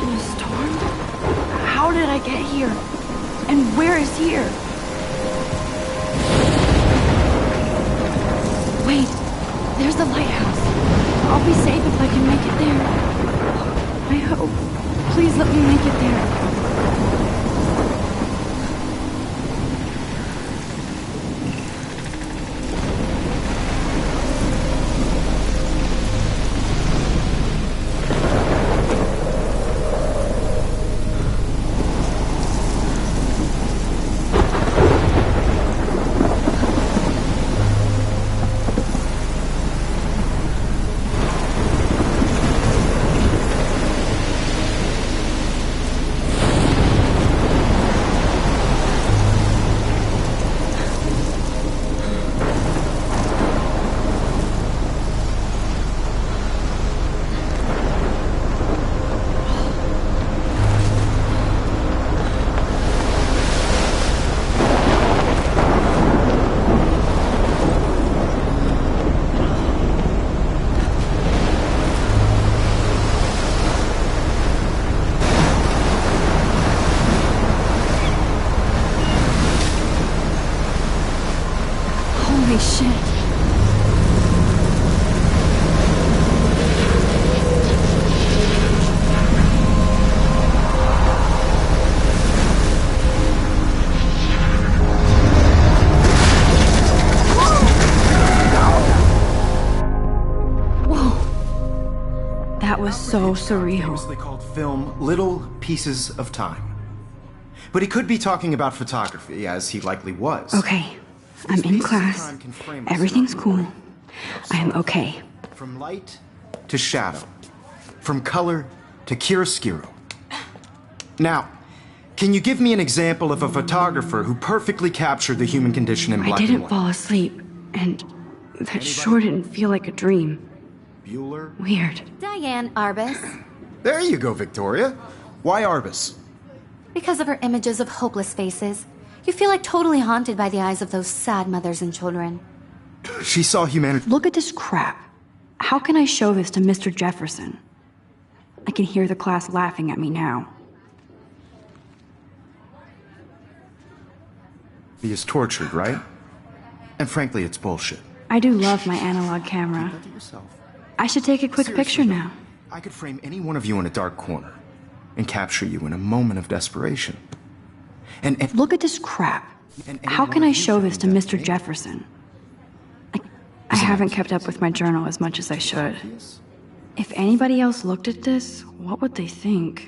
The storm? How did I get here? And where is here? Wait, there's the lighthouse. I'll be safe if I can make it there. I hope. Please let me make it there. Holy shit. Whoa. That was so surreal. Famously called film Little Pieces of Time. But he could be talking about photography, as he likely was. Okay. I'm in class. Everything's cool. I am okay. From light to shadow. From color to chiaroscuro. Now, can you give me an example of a photographer who perfectly captured the human condition in black and white? I didn't fall asleep, and that sure didn't feel like a dream. Bueller? Weird. Diane Arbus. There you go, Victoria. Why Arbus? Because of her images of hopeless faces. You feel like totally haunted by the eyes of those sad mothers and children. She saw humanity. Look at this crap. How can I show this to Mr. Jefferson? I can hear the class laughing at me now. He is tortured, right? And frankly, it's bullshit. I do love my analog camera. Keep that to yourself. I should take a quick Seriously, picture though, now. I could frame any one of you in a dark corner and capture you in a moment of desperation. And Look at this crap. And How any can one I of you show could this to do that Mr. to me. Jefferson? I haven't kept up with my journal as much as I should. If anybody else looked at this, what would they think?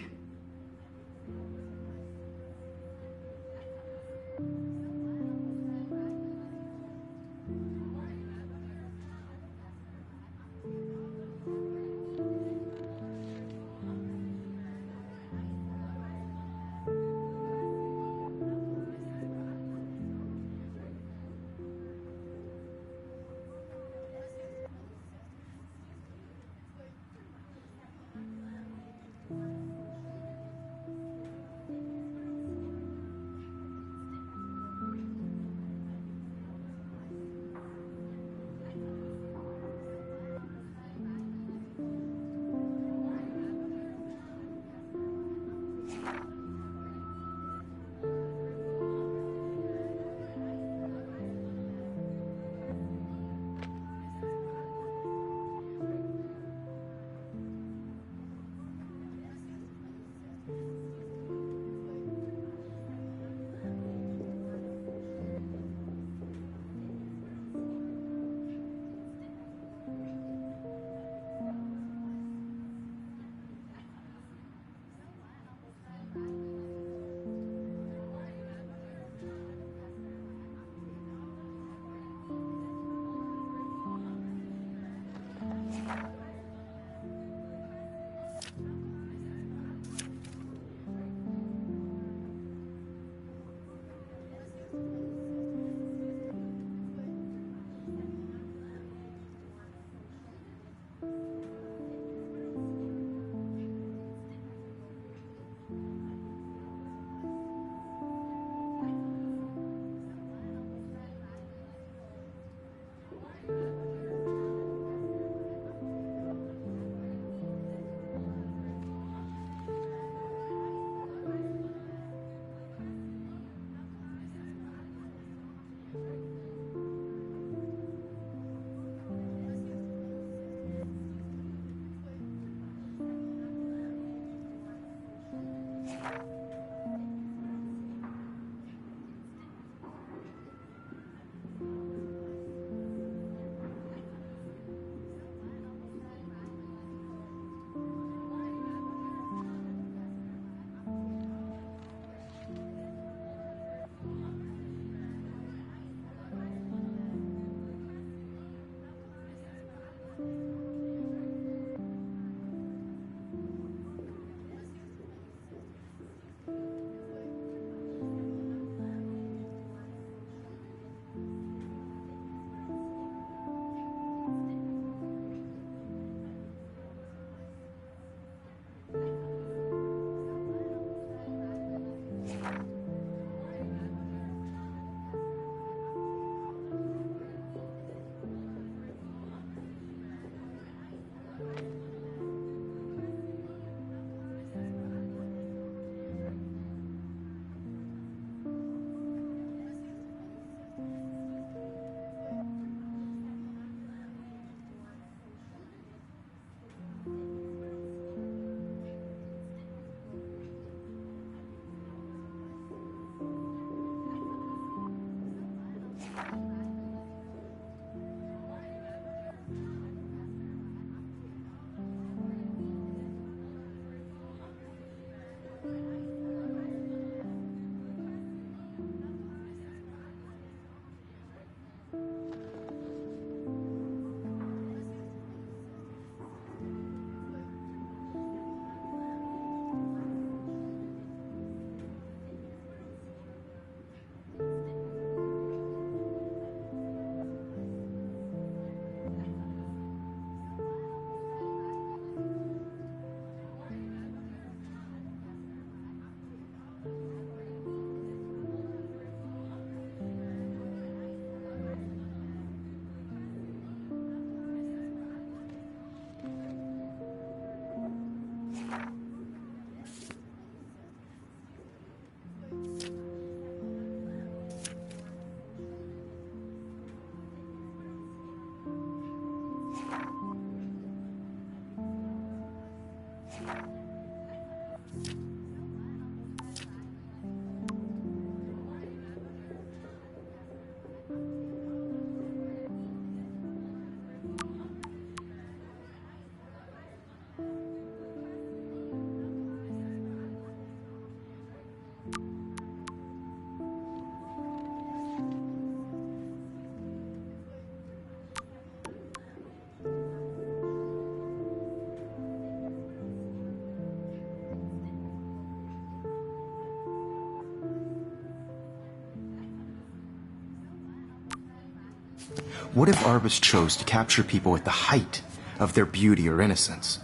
What if Arbus chose to capture people at the height of their beauty or innocence?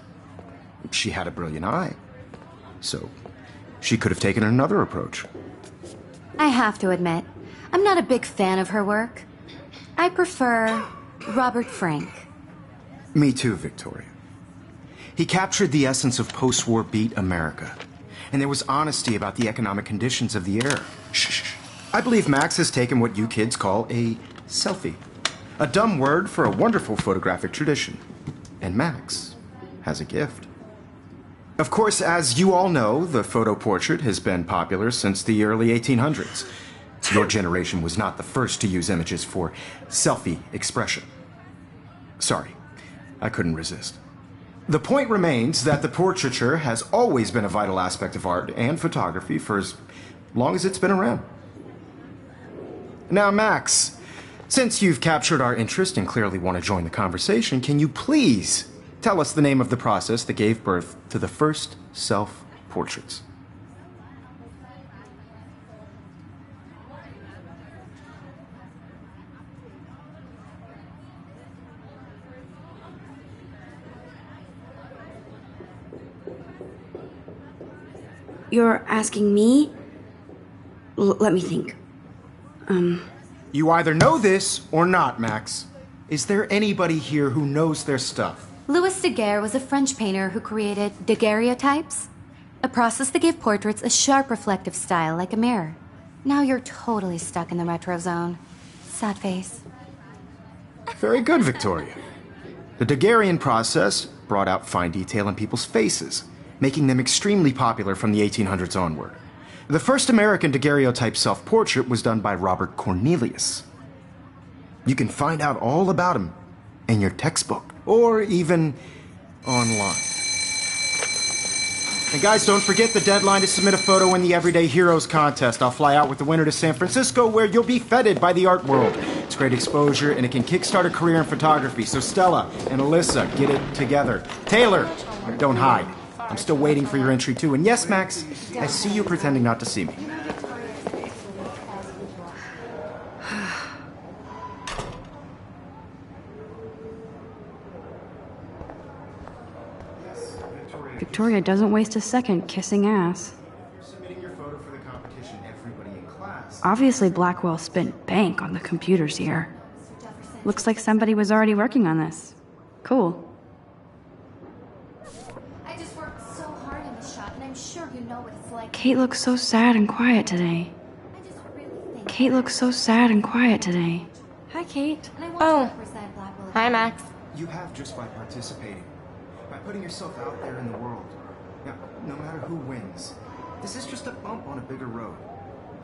She had a brilliant eye, so she could have taken another approach. I have to admit, I'm not a big fan of her work. I prefer Robert Frank. Me too, Victoria. He captured the essence of post-war beat America, and there was honesty about the economic conditions of the era. Shh. I believe Max has taken what you kids call a selfie. A dumb word for a wonderful photographic tradition. And Max has a gift. Of course, as you all know, the photo portrait has been popular since the early 1800s. Your generation was not the first to use images for selfie expression. Sorry, I couldn't resist. The point remains that the portraiture has always been a vital aspect of art and photography for as long as it's been around. Now, Max, since you've captured our interest and clearly want to join the conversation, can you please tell us the name of the process that gave birth to the first self-portraits? You're asking me? Let me think. You either know this or not, Max. Is there anybody here who knows their stuff? Louis Daguerre was a French painter who created daguerreotypes, a process that gave portraits a sharp reflective style like a mirror. Now you're totally stuck in the retro zone. Sad face. Very good, Victoria. The Daguerrean process brought out fine detail in people's faces, making them extremely popular from the 1800s onward. The first American daguerreotype self-portrait was done by Robert Cornelius. You can find out all about him in your textbook, or even online. And guys, don't forget the deadline to submit a photo in the Everyday Heroes contest. I'll fly out with the winner to San Francisco, where you'll be feted by the art world. It's great exposure, and it can kickstart a career in photography. So Stella and Alyssa, get it together. Taylor, don't hide. I'm still waiting for your entry, too. And yes, Max, I see you pretending not to see me. Victoria doesn't waste a second kissing ass. Submitting your photo for the competition, everybody in class. Obviously, Blackwell spent bank on the computers here. Looks like somebody was already working on this. Cool. I just worked so hard in the shop, and I'm sure you know what it's like. Kate looks so sad and quiet today. I just really think. Kate looks so sad and quiet today. Hi, Kate. And I want to represent Blackwell. Hi, Max. You have just by participating, by putting yourself out there in the world. Now, no matter who wins, this is just a bump on a bigger road.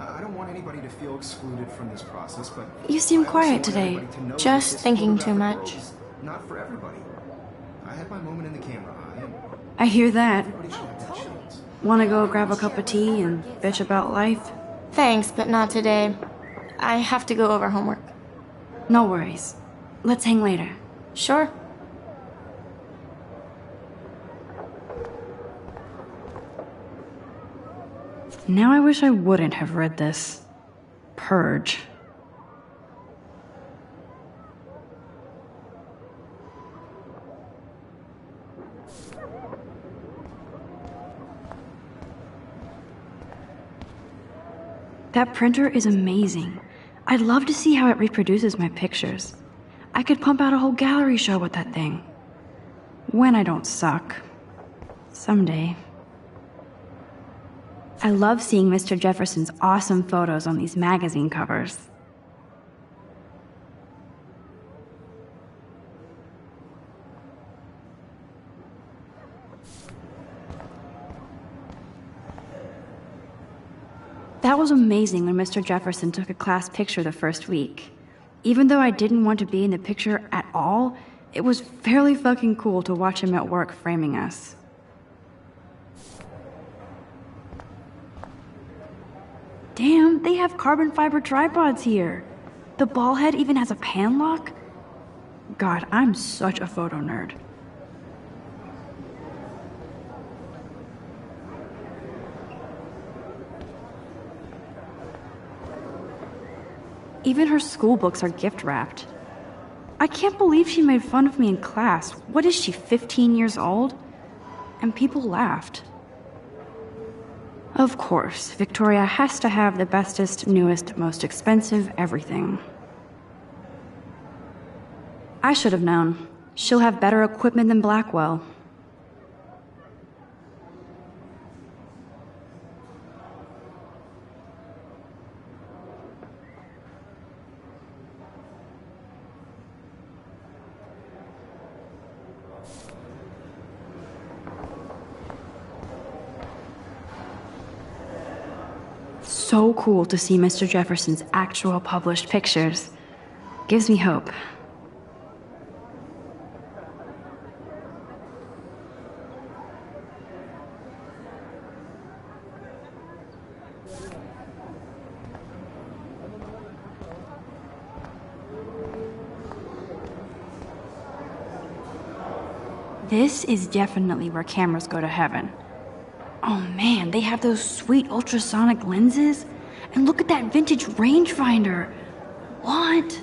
I don't want anybody to feel excluded from this process, but You seem I also quiet want today. everybody to know Just that this thinking too photographic much. world is not for everybody. I had my moment in the camera eye, and I hear that. everybody should have that chance. Wanna go grab a cup of tea and bitch about life? Thanks, but not today. I have to go over homework. No worries. Let's hang later. Sure. Now I wish I wouldn't have read this. Purge. That printer is amazing. I'd love to see how it reproduces my pictures. I could pump out a whole gallery show with that thing. When I don't suck. Someday. I love seeing Mr. Jefferson's awesome photos on these magazine covers. That was amazing when Mr. Jefferson took a class picture the first week. Even though I didn't want to be in the picture at all, it was fairly fucking cool to watch him at work framing us. Damn, they have carbon fiber tripods here. The ball head even has a pan lock. God, I'm such a photo nerd. Even her school books are gift wrapped. I can't believe she made fun of me in class. What is she, 15 years old? And people laughed. Of course, Victoria has to have the bestest, newest, most expensive everything. I should have known. She'll have better equipment than Blackwell. So cool to see Mr. Jefferson's actual published pictures. Gives me hope. This is definitely where cameras go to heaven. Oh man, they have those sweet ultrasonic lenses. And look at that vintage rangefinder. What?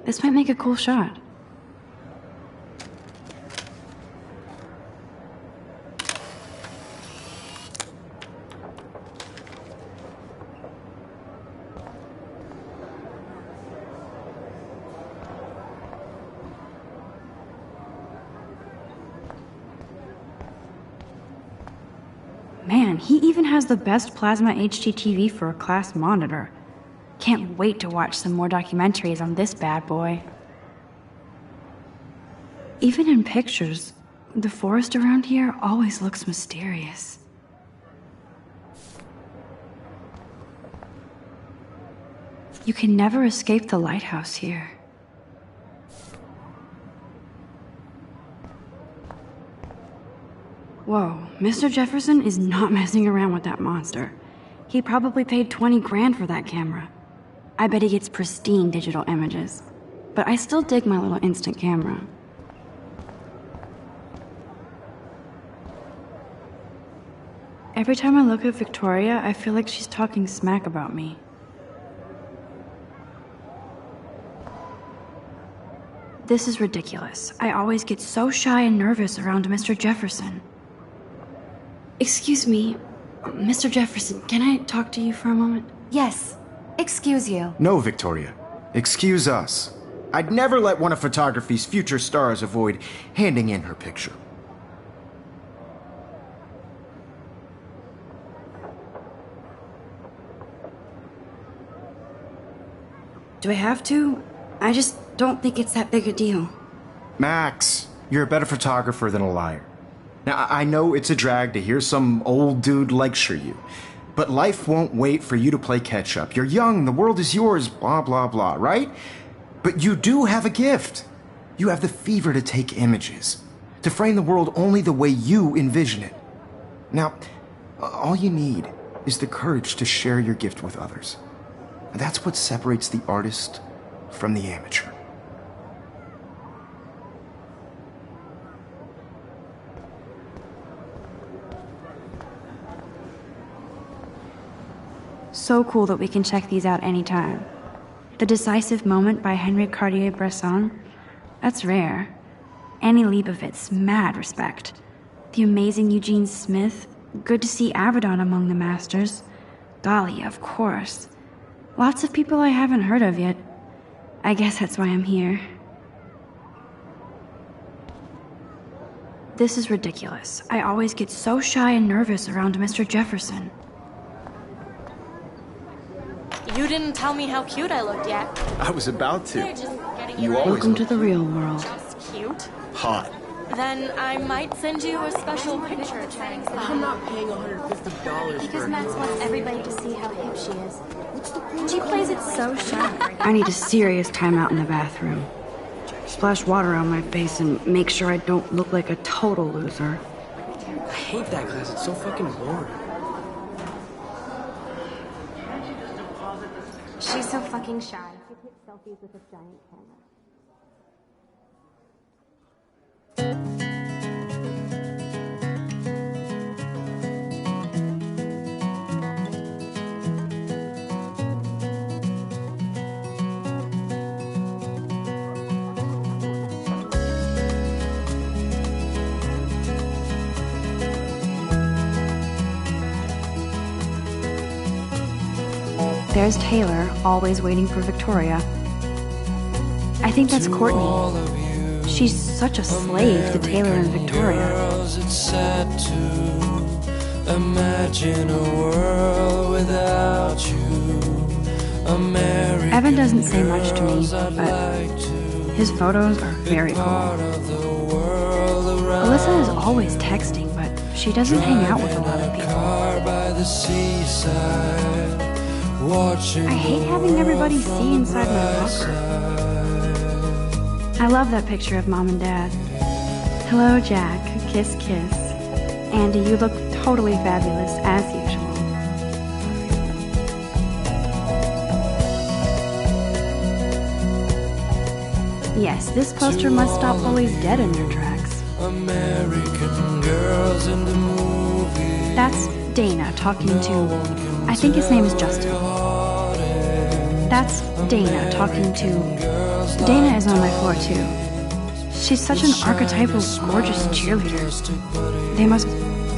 This might make a cool shot. Man, he even has the best plasma HDTV for a class monitor. Can't wait to watch some more documentaries on this bad boy. Even in pictures, the forest around here always looks mysterious. You can never escape the lighthouse here. Whoa, Mr. Jefferson is not messing around with that monster. He probably paid 20 grand for that camera. I bet he gets pristine digital images. But I still dig my little instant camera. Every time I look at Victoria, I feel like she's talking smack about me. This is ridiculous. I always get so shy and nervous around Mr. Jefferson. Excuse me, Mr. Jefferson, can I talk to you for a moment? Yes. Excuse you. No, Victoria. Excuse us. I'd never let one of photography's future stars avoid handing in her picture. Do I have to? I just don't think it's that big a deal. Max, you're a better photographer than a liar. Now, I know it's a drag to hear some old dude lecture you, but life won't wait for you to play catch-up. You're young, the world is yours, blah, blah, blah, right? But you do have a gift. You have the fever to take images, to frame the world only the way you envision it. Now, all you need is the courage to share your gift with others. That's what separates the artist from the amateur. So cool that we can check these out anytime. The Decisive Moment by Henry Cartier-Bresson, that's rare. Annie Leibovitz, mad respect. The amazing Eugene Smith, good to see Avedon among the masters. Golly, of course. Lots of people I haven't heard of yet. I guess that's why I'm here. This is ridiculous. I always get so shy and nervous around Mr. Jefferson. You didn't tell me how cute I looked yet. I was about to. They're just getting You ready. always Welcome to look the real world. Just cute. hot. Then I might send you a special picture trying to. I'm not paying $150 Because for Max wants everybody to see how hip she is. She plays it so sharp. I need a serious timeout in the bathroom. Splash water on my face and make sure I don't look like a total loser. I hate that class. It's so fucking boring. She's so fucking shy. She takes selfies with a giant camera. There's Taylor, always waiting for Victoria. I think that's Courtney. She's such a slave to Taylor and Victoria. It's sad to imagine a world without you. American Evan doesn't say much to me, girls, I'd but like to his photos are be very part cool. of the world around Alyssa is always texting, but she doesn't hang out with a lot of driving a people. car by the seaside, watching I hate having everybody see inside my locker. I love that picture of Mom and Dad. Hello, Jack. Kiss, kiss. Andy, you look totally fabulous, as usual. Yes, this poster must stop bullies dead in their tracks. American girls in the movies. That's Dana talking to... I think his name is Justin. That's Dana talking to... Dana is on my floor, too. She's such an archetypal, gorgeous cheerleader. They must...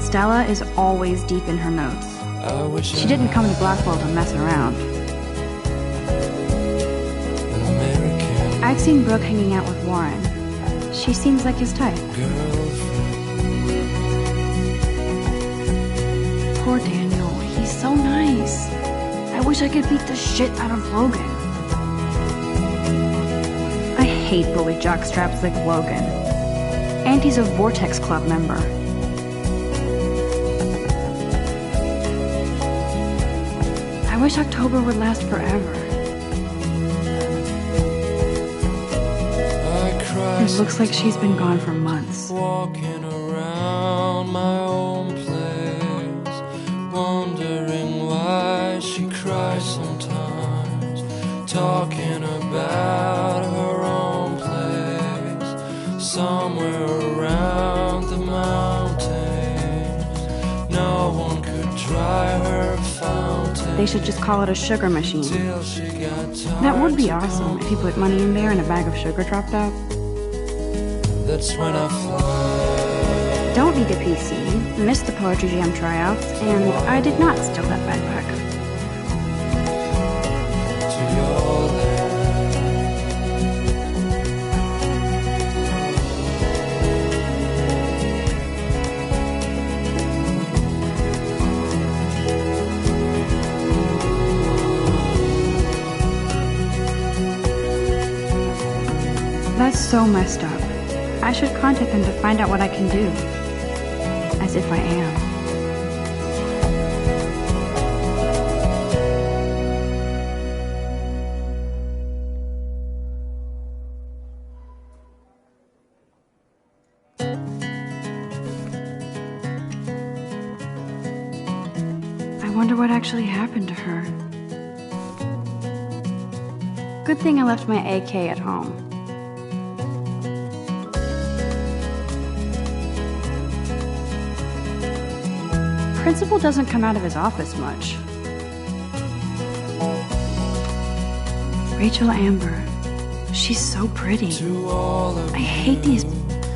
Stella is always deep in her notes. She didn't come to Blackwell to mess around. I've seen Brooke hanging out with Warren. She seems like his type. Poor Daniel, he's so nice. I wish I could beat the shit out of Logan. I hate bully jockstraps like Logan. And he's a Vortex Club member. I wish October would last forever. It looks like she's been gone for months. Walking around my own place, wondering why she cries sometimes, talking about her own place, somewhere around the mountains. No one could dry her fountain. They should just call it a sugar machine. Till she got That would be tired. awesome if you put money in there and a bag of sugar dropped out. That's when I fly. Don't need a PC, missed the Poetry Jam tryouts, and I did not steal that backpack. To your land. That's so messed up. I should contact them to find out what I can do. As if I am. I wonder what actually happened to her. Good thing I left my AK at home. Principal doesn't come out of his office much. Rachel Amber. She's so pretty. To all of I hate these.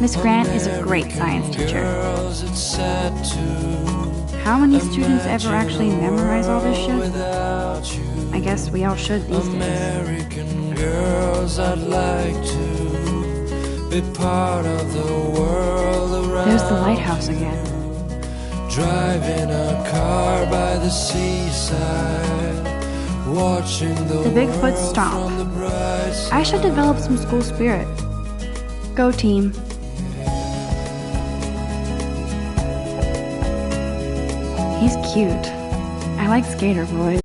Miss Grant is a great science teacher. girls, it's sad to How many students ever actually memorize all this shit? without you. I guess we all should these days. American girls, I'd like to be part of the world around. There's the lighthouse again. Driving a car by the seaside, watching The big foot world stomp. from the bright side. I should develop some school spirit. Go team. He's cute. I like skater boys.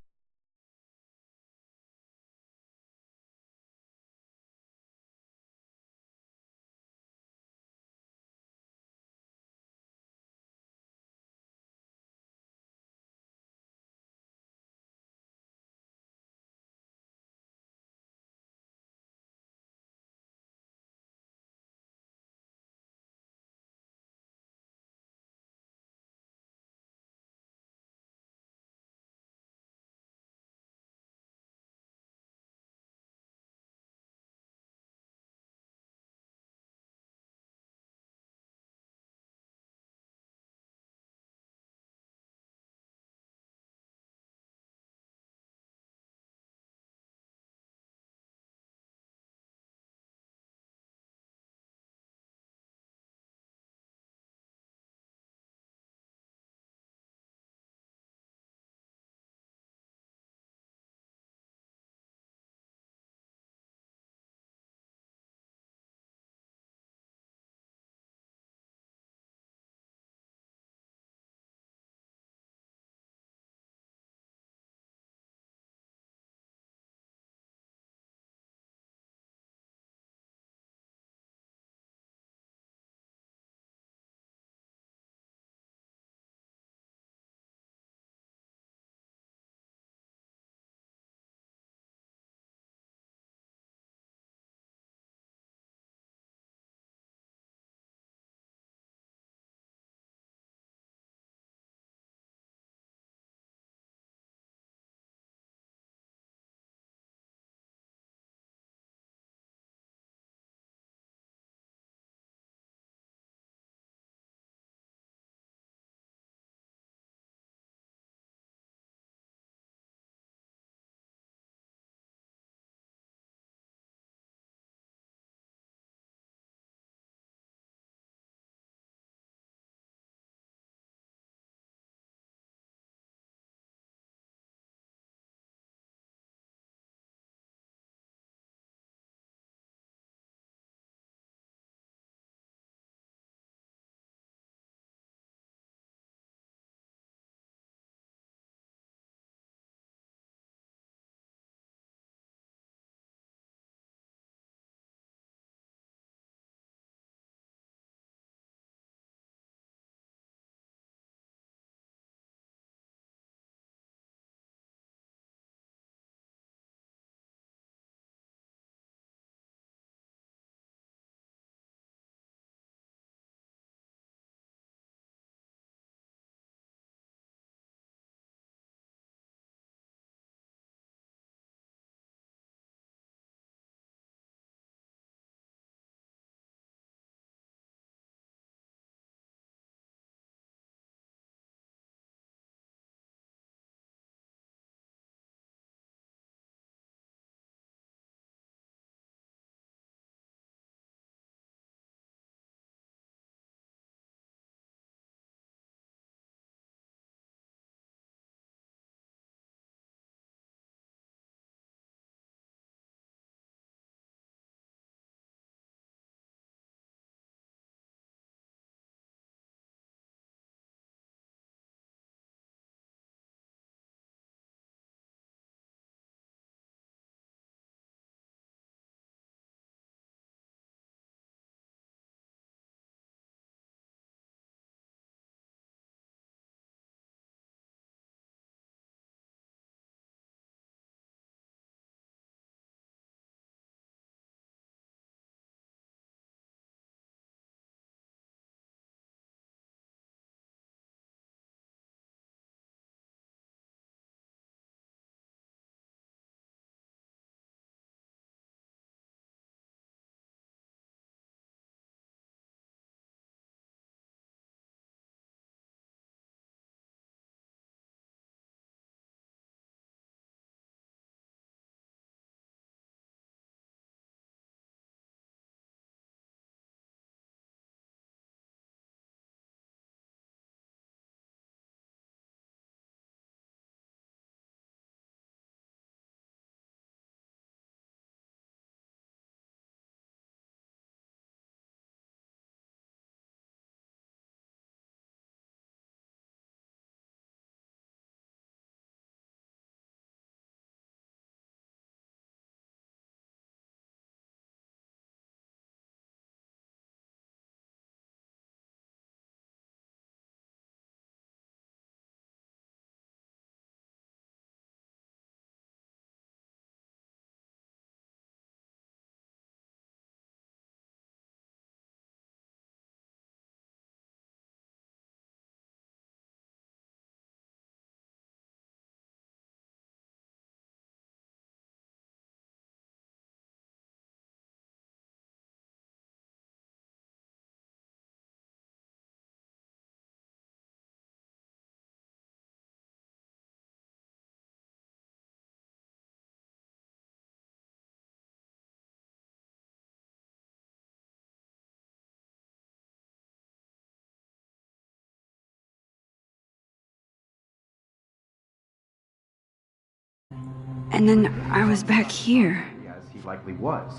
And then I was back here. As he likely was.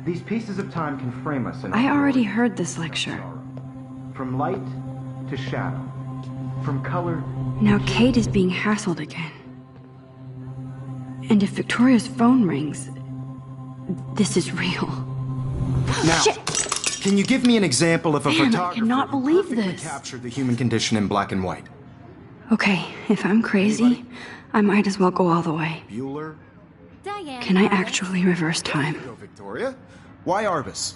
These pieces of time can frame us in I already heard this lecture. From light to shadow. From color. Now Kate is being hassled again. And if Victoria's phone rings, this is real. Now, Shit! can you give me an example of a Damn, I photographer cannot who believe perfectly this. captured the human condition in black and white? Okay, if I'm crazy, I might as well go all the way. Bueller? Diane. Can I actually reverse time? Go, Victoria. Why Arbus?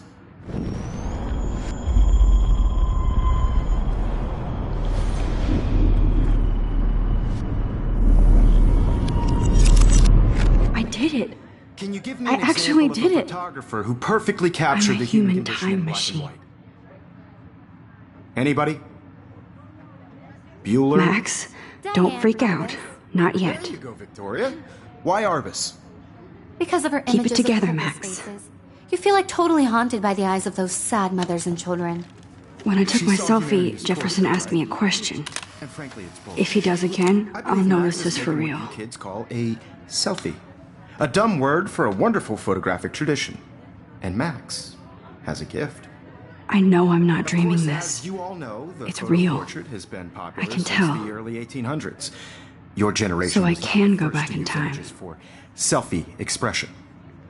I did it. Can you give me I an example actually of did a it. photographer who perfectly captured I'm a the human human condition time in black and machine. white? Anybody? Bueller? Max, don't freak out. Not There yet. you go, Victoria. Why Arbus? Because of her Keep it images together, of homeless Max. faces. You feel like totally haunted by the eyes of those sad mothers and children. When I took She my saw selfie, humanity's Jefferson torture, asked right? me a question. And frankly, it's bullshit. If he does again, I I'll believe know Max this is is for making real. what you kids call a selfie. A dumb word for a wonderful photographic tradition. And Max has a gift. I know I'm not Of dreaming course, this. As you all know, the It's photo real. portrait has been popular I can since tell. the early 1800s. Your generation So I was not can the go first back to in use time. images for selfie expression.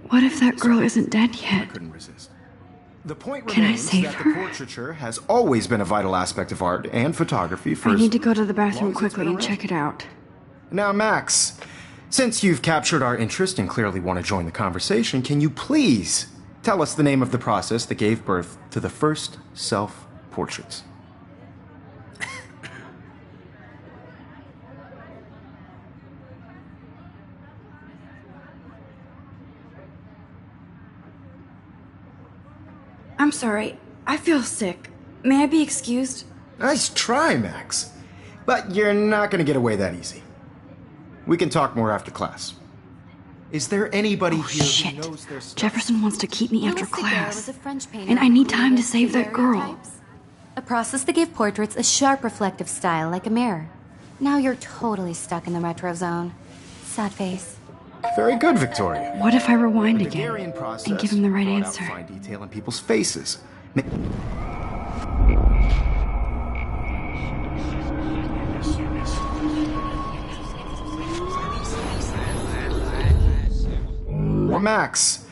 What if that girl isn't dead I yet? couldn't resist. The point Can I remains save that her? the portraiture has always been a vital aspect of art and photography for I as need to go to the long bathroom as it's quickly been and around. check it out. Now, Max, since you've captured our interest and clearly want to join the conversation, can you please tell us the name of the process that gave birth to the first self-portraits? I'm sorry. I feel sick. May I be excused? Nice try, Max. But you're not going to get away that easy. We can talk more after class. Is there anybody Oh, here shit. who knows their stuff? Jefferson wants to keep me after Louis Daguerre was class. a French painter And I need who time to created save that girl. daguerreotypes, a process that gave portraits a sharp reflective style like a mirror. Now you're totally stuck in the retro zone. Sad face. Very good, Victoria. What if I rewind The again Daguerrean process and give him the right brought out answer? fine detail in people's faces. Well, Max,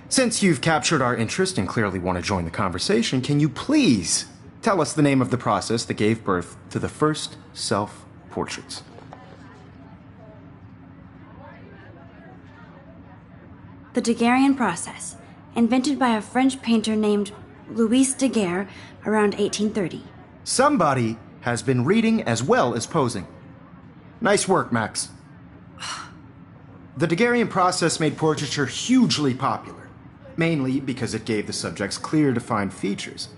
since you've captured our interest and clearly want to join the conversation, can you please tell us the name of the process that gave birth to the first self-portraits? The Daguerrean process, invented by a French painter named Louis Daguerre around 1830. Somebody has been reading as well as posing. Nice work, Max. The Daguerrean process made portraiture hugely popular, mainly because it gave the subjects clear, defined features.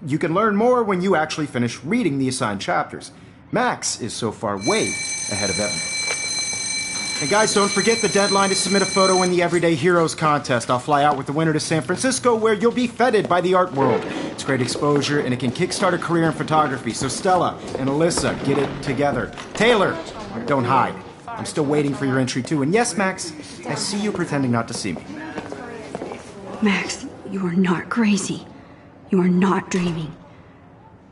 You can learn more when you actually finish reading the assigned chapters. Max is so far way ahead of Evan. And guys, don't forget the deadline to submit a photo in the Everyday Heroes contest. I'll fly out with the winner to San Francisco, where you'll be feted by the art world. It's great exposure, and it can kickstart a career in photography. So Stella and Alyssa, get it together. Taylor, don't hide. I'm still waiting for your entry, too. And yes, Max, I see you pretending not to see me. Max, you are not crazy. You are not dreaming.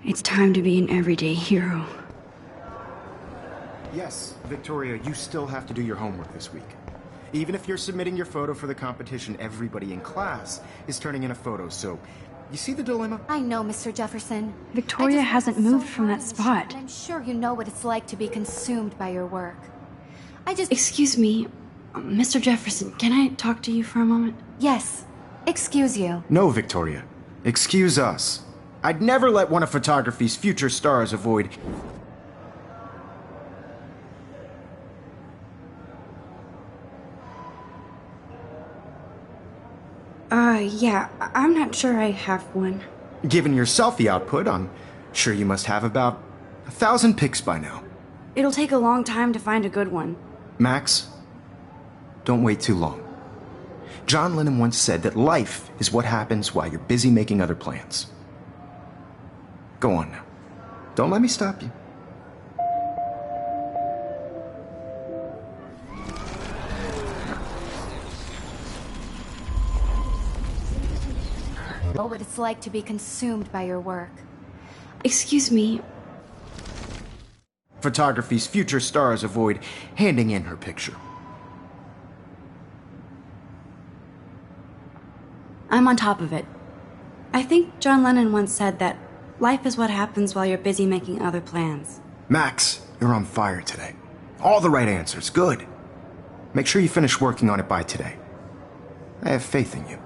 It's time to be an everyday hero. Yes, Victoria, you still have to do your homework this week. Even if you're submitting your photo for the competition, everybody in class is turning in a photo, so you see the dilemma? I know, Mr. Jefferson. Victoria I just hasn't worked so moved from hard that on the spot. shoot, and I'm sure you know what it's like to be consumed by your work. Excuse me, Mr. Jefferson, can I talk to you for a moment? Yes. Excuse you. No, Victoria. Excuse us. I'd never let one of photography's future stars avoid... Yeah, I'm not sure I have one. Given your selfie output, I'm sure you must have about 1,000 pics by now. It'll take a long time to find a good one. Max, don't wait too long. John Lennon once said that life is what happens while you're busy making other plans. Go on now. Don't let me stop you. know what it's like to be consumed by your work. Excuse me. Photography's future stars avoid handing in her picture. I'm on top of it. I think John Lennon once said that life is what happens while you're busy making other plans. Max, you're on fire today. All the right answers. Good. Make sure you finish working on it by today. I have faith in you.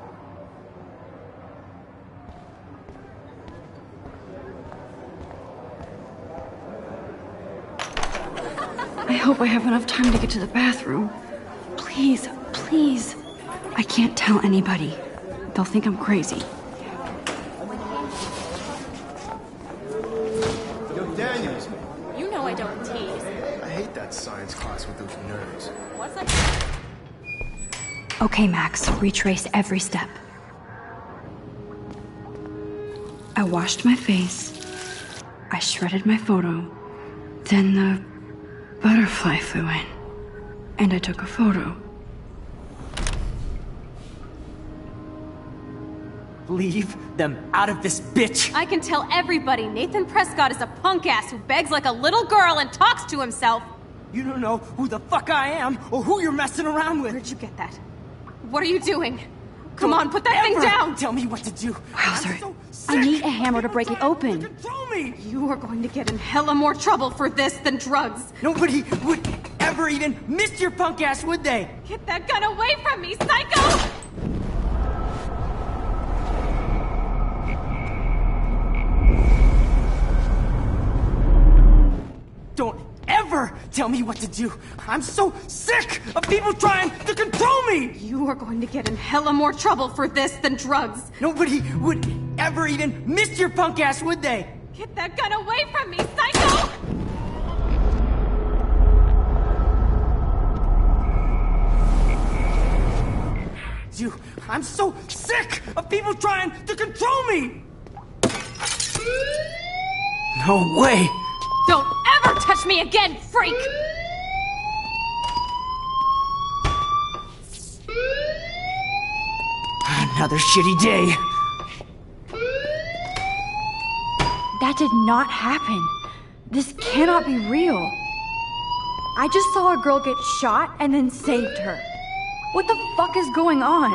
I hope I have enough time to get to the bathroom. Please, please. I can't tell anybody. They'll think I'm crazy. Yo, Daniels. You know I don't tease. I hate that science class with those nerds. What's that? Okay, Max, retrace every step. I washed my face. I shredded my photo. Then the butterfly flew in. And I took a photo. Leave them out of this bitch! I can tell everybody Nathan Prescott is a punk ass who begs like a little girl and talks to himself. You don't know who the fuck I am or who you're messing around with. Where'd you get that? What are you doing? Come on, put that thing down! Tell me what to do. Wowzer, I need a hammer to break it open. Control me! You are going to get in hella more trouble for this than drugs. Nobody would ever even miss your punk ass, would they? Get that gun away from me, psycho! Don't ever tell me what to do. I'm so sick of people trying to control me! You are going to get in hella more trouble for this than drugs. Nobody would ever even miss your punk ass, would they? Get that gun away from me, psycho! I'm so sick of people trying to control me! No way! Don't ever touch me again, freak! Another shitty day. That did not happen. This cannot be real. I just saw a girl get shot and then saved her. What the fuck is going on?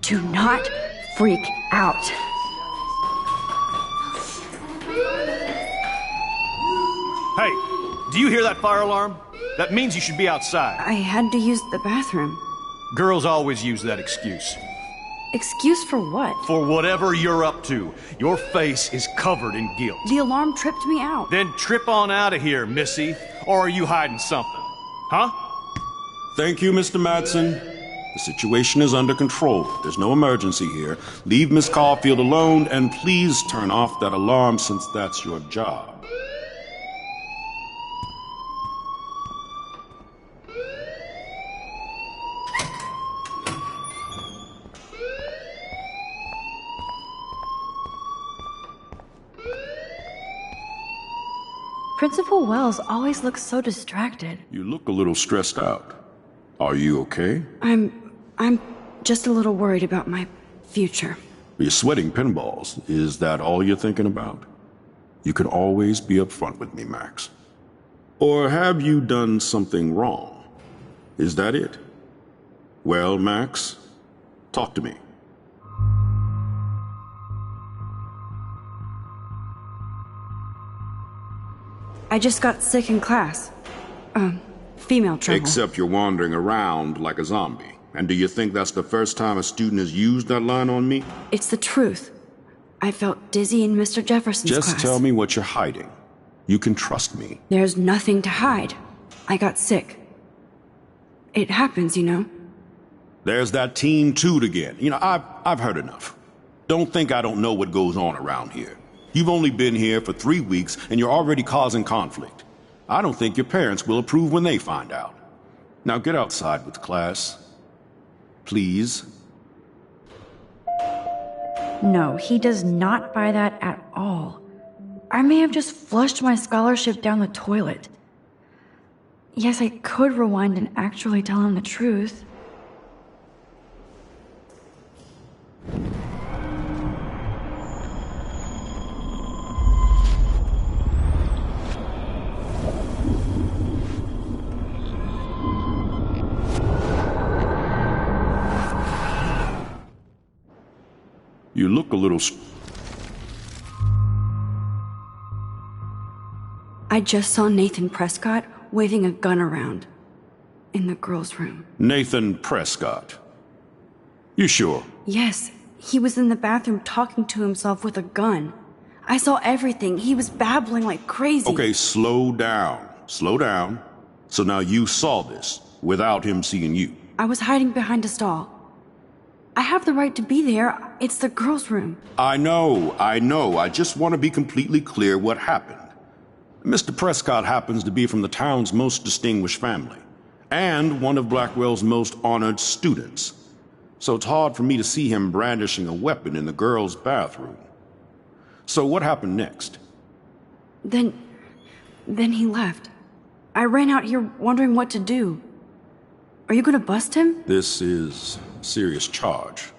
Do not freak out. Hey, do you hear that fire alarm? That means you should be outside. I had to use the bathroom. Girls always use that excuse. Excuse for what? For whatever you're up to, your face is covered in guilt. The alarm tripped me out. Then trip on out of here, Missy. Or are you hiding something? Huh? Thank you, Mr. Madsen. The situation is under control. There's no emergency here. Leave Miss Caulfield alone, and please turn off that alarm since that's your job. Principal Wells always looks so distracted. You look a little stressed out. Are you okay? I'm just a little worried about my future. You're sweating pinballs. Is that all you're thinking about? You can always be upfront with me, Max. Or have you done something wrong? Is that it? Well, Max, talk to me. I just got sick in class. Female trouble. Except you're wandering around like a zombie. And do you think that's the first time a student has used that line on me? It's the truth. I felt dizzy in Mr. Jefferson's class. Just tell me what you're hiding. You can trust me. There's nothing to hide. I got sick. It happens, you know. There's that teen toot again. You know, I've heard enough. Don't think I don't know what goes on around here. You've only been here for 3 weeks and you're already causing conflict. I don't think your parents will approve when they find out. Now get outside with class. Please. No, he does not buy that at all. I may have just flushed my scholarship down the toilet. Yes, I could rewind and actually tell him the truth. You look a little... I just saw Nathan Prescott waving a gun around in the girls' room. Nathan Prescott. You sure? Yes, he was in the bathroom talking to himself with a gun. I saw everything. He was babbling like crazy. Okay, slow down. Slow down. So now you saw this without him seeing you. I was hiding behind a stall. I have the right to be there. It's the girls' room. I know. I just want to be completely clear what happened. Mr. Prescott happens to be from the town's most distinguished family, and one of Blackwell's most honored students. So it's hard for me to see him brandishing a weapon in the girls' bathroom. So what happened next? Then he left. I ran out here wondering what to do. Are you gonna bust him? This is a serious charge.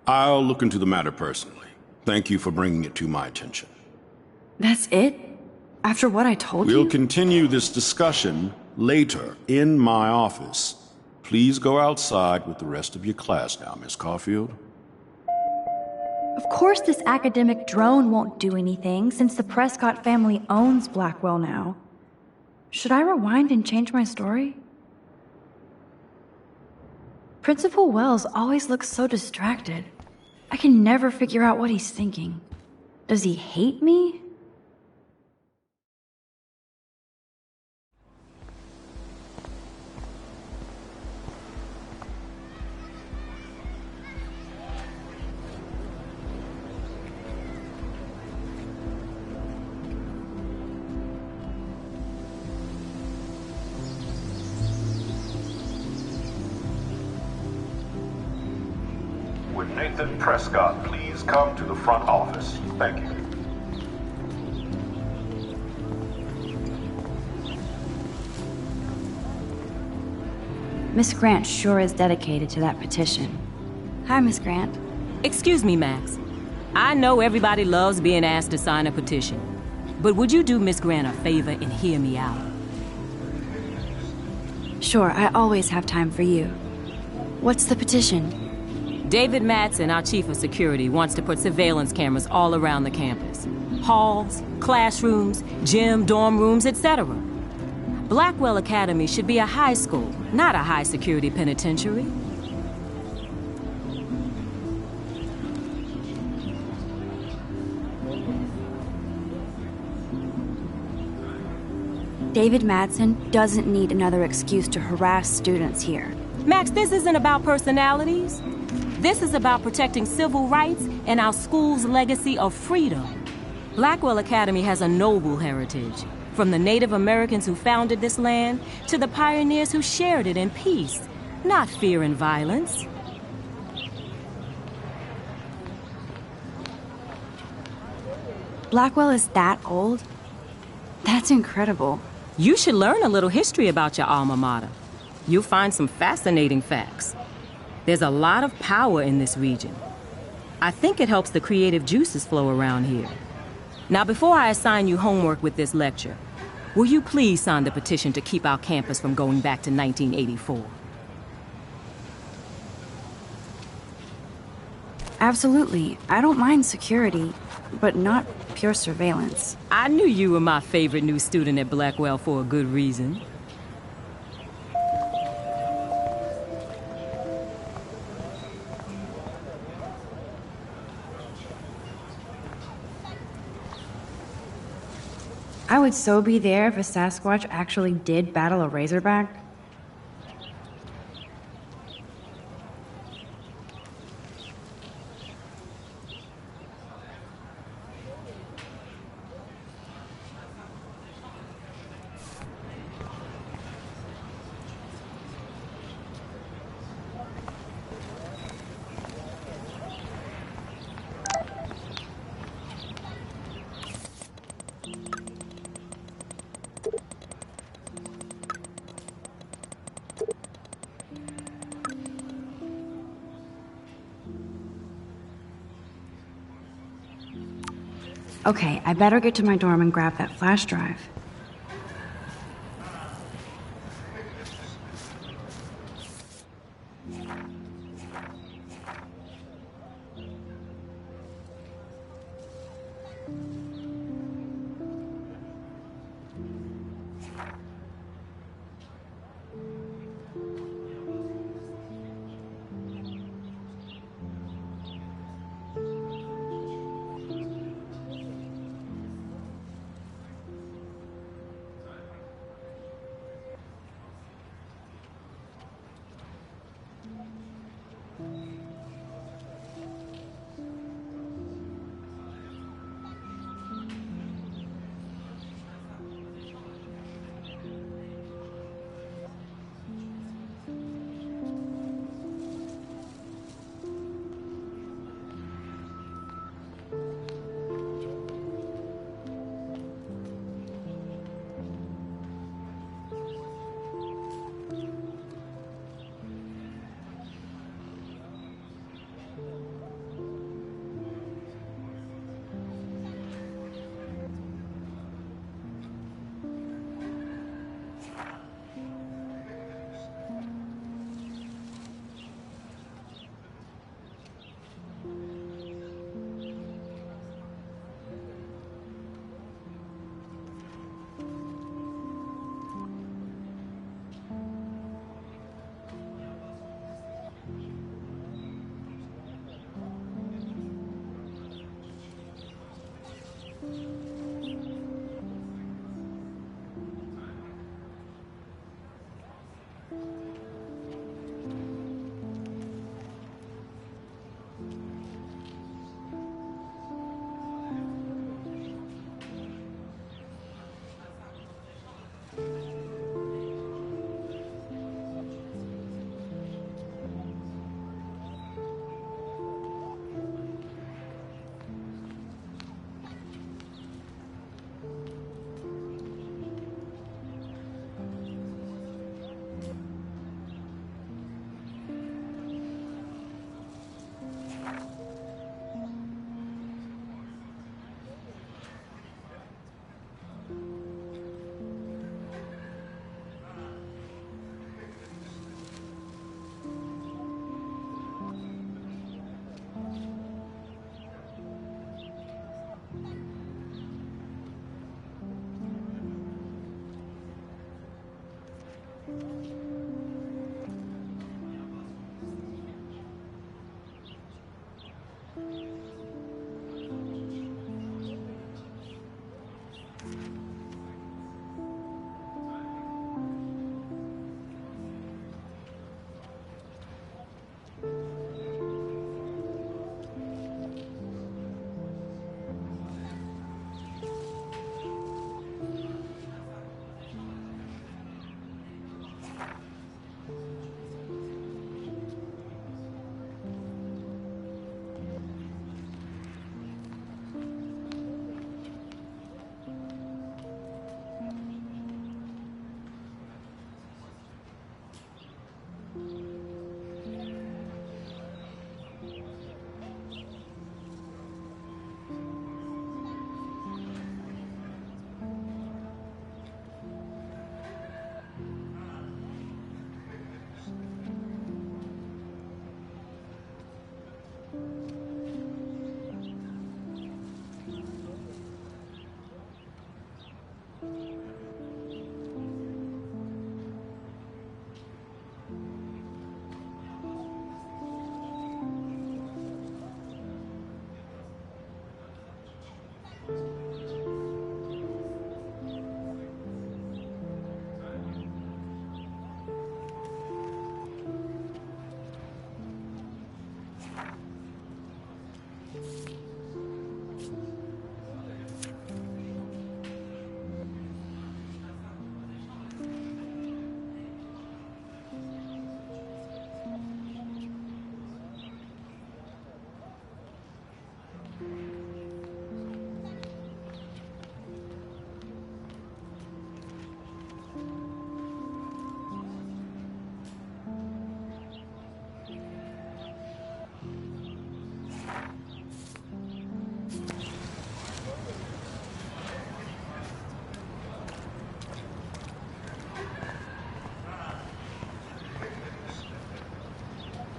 I'll look into the matter personally. Thank you for bringing it to my attention. That's it? After what I told you? We'll continue this discussion later in my office. Please go outside with the rest of your class now, Miss Caulfield. Of course this academic drone won't do anything, since the Prescott family owns Blackwell now. Should I rewind and change my story? Principal Wells always looks so distracted. I can never figure out what he's thinking. Does he hate me? Would Nathan Prescott please come to the front office? Thank you. Miss Grant sure is dedicated to that petition. Hi, Miss Grant. Excuse me, Max. I know everybody loves being asked to sign a petition. But would you do Miss Grant a favor and hear me out? Sure, I always have time for you. What's the petition? David Madsen, our chief of security, wants to put surveillance cameras all around the campus. Halls, classrooms, gym, dorm rooms, etc. Blackwell Academy should be a high school, not a high-security penitentiary. David Madsen doesn't need another excuse to harass students here. Max, this isn't about personalities. This is about protecting civil rights and our school's legacy of freedom. Blackwell Academy has a noble heritage, from the Native Americans who founded this land to the pioneers who shared it in peace, not fear and violence. Blackwell is that old? That's incredible. You should learn a little history about your alma mater. You'll find some fascinating facts. There's a lot of power in this region. I think it helps the creative juices flow around here. Now, before I assign you homework with this lecture, will you please sign the petition to keep our campus from going back to 1984? Absolutely. I don't mind security, but not pure surveillance. I knew you were my favorite new student at Blackwell for a good reason. I would so be there if a Sasquatch actually did battle a Razorback. Okay, I better get to my dorm and grab that flash drive.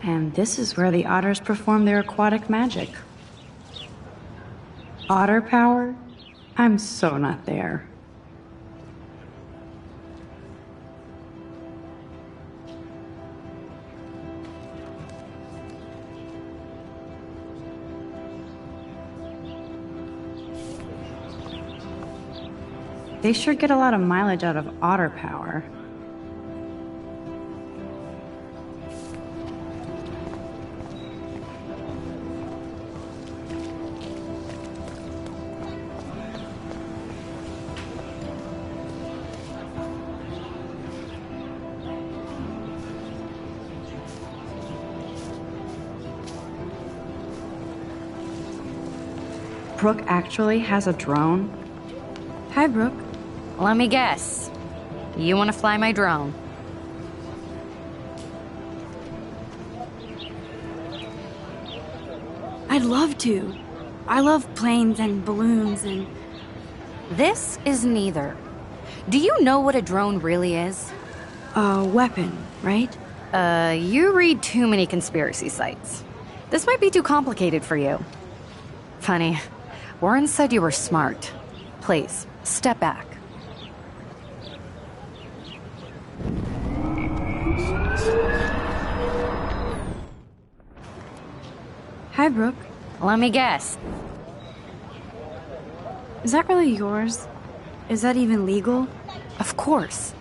And this is where the otters perform their aquatic magic. Otter power? I'm so not there. They sure get a lot of mileage out of otter power. Brooke actually has a drone? Hi, Brooke. Let me guess. You want to fly my drone? I'd love to. I love planes and balloons and... This is neither. Do you know what a drone really is? A weapon, right? You read too many conspiracy sites. This might be too complicated for you. Funny. Warren said you were smart. Please, step back. Hi, Brooke. Let me guess. Is that really yours? Is that even legal? Of course.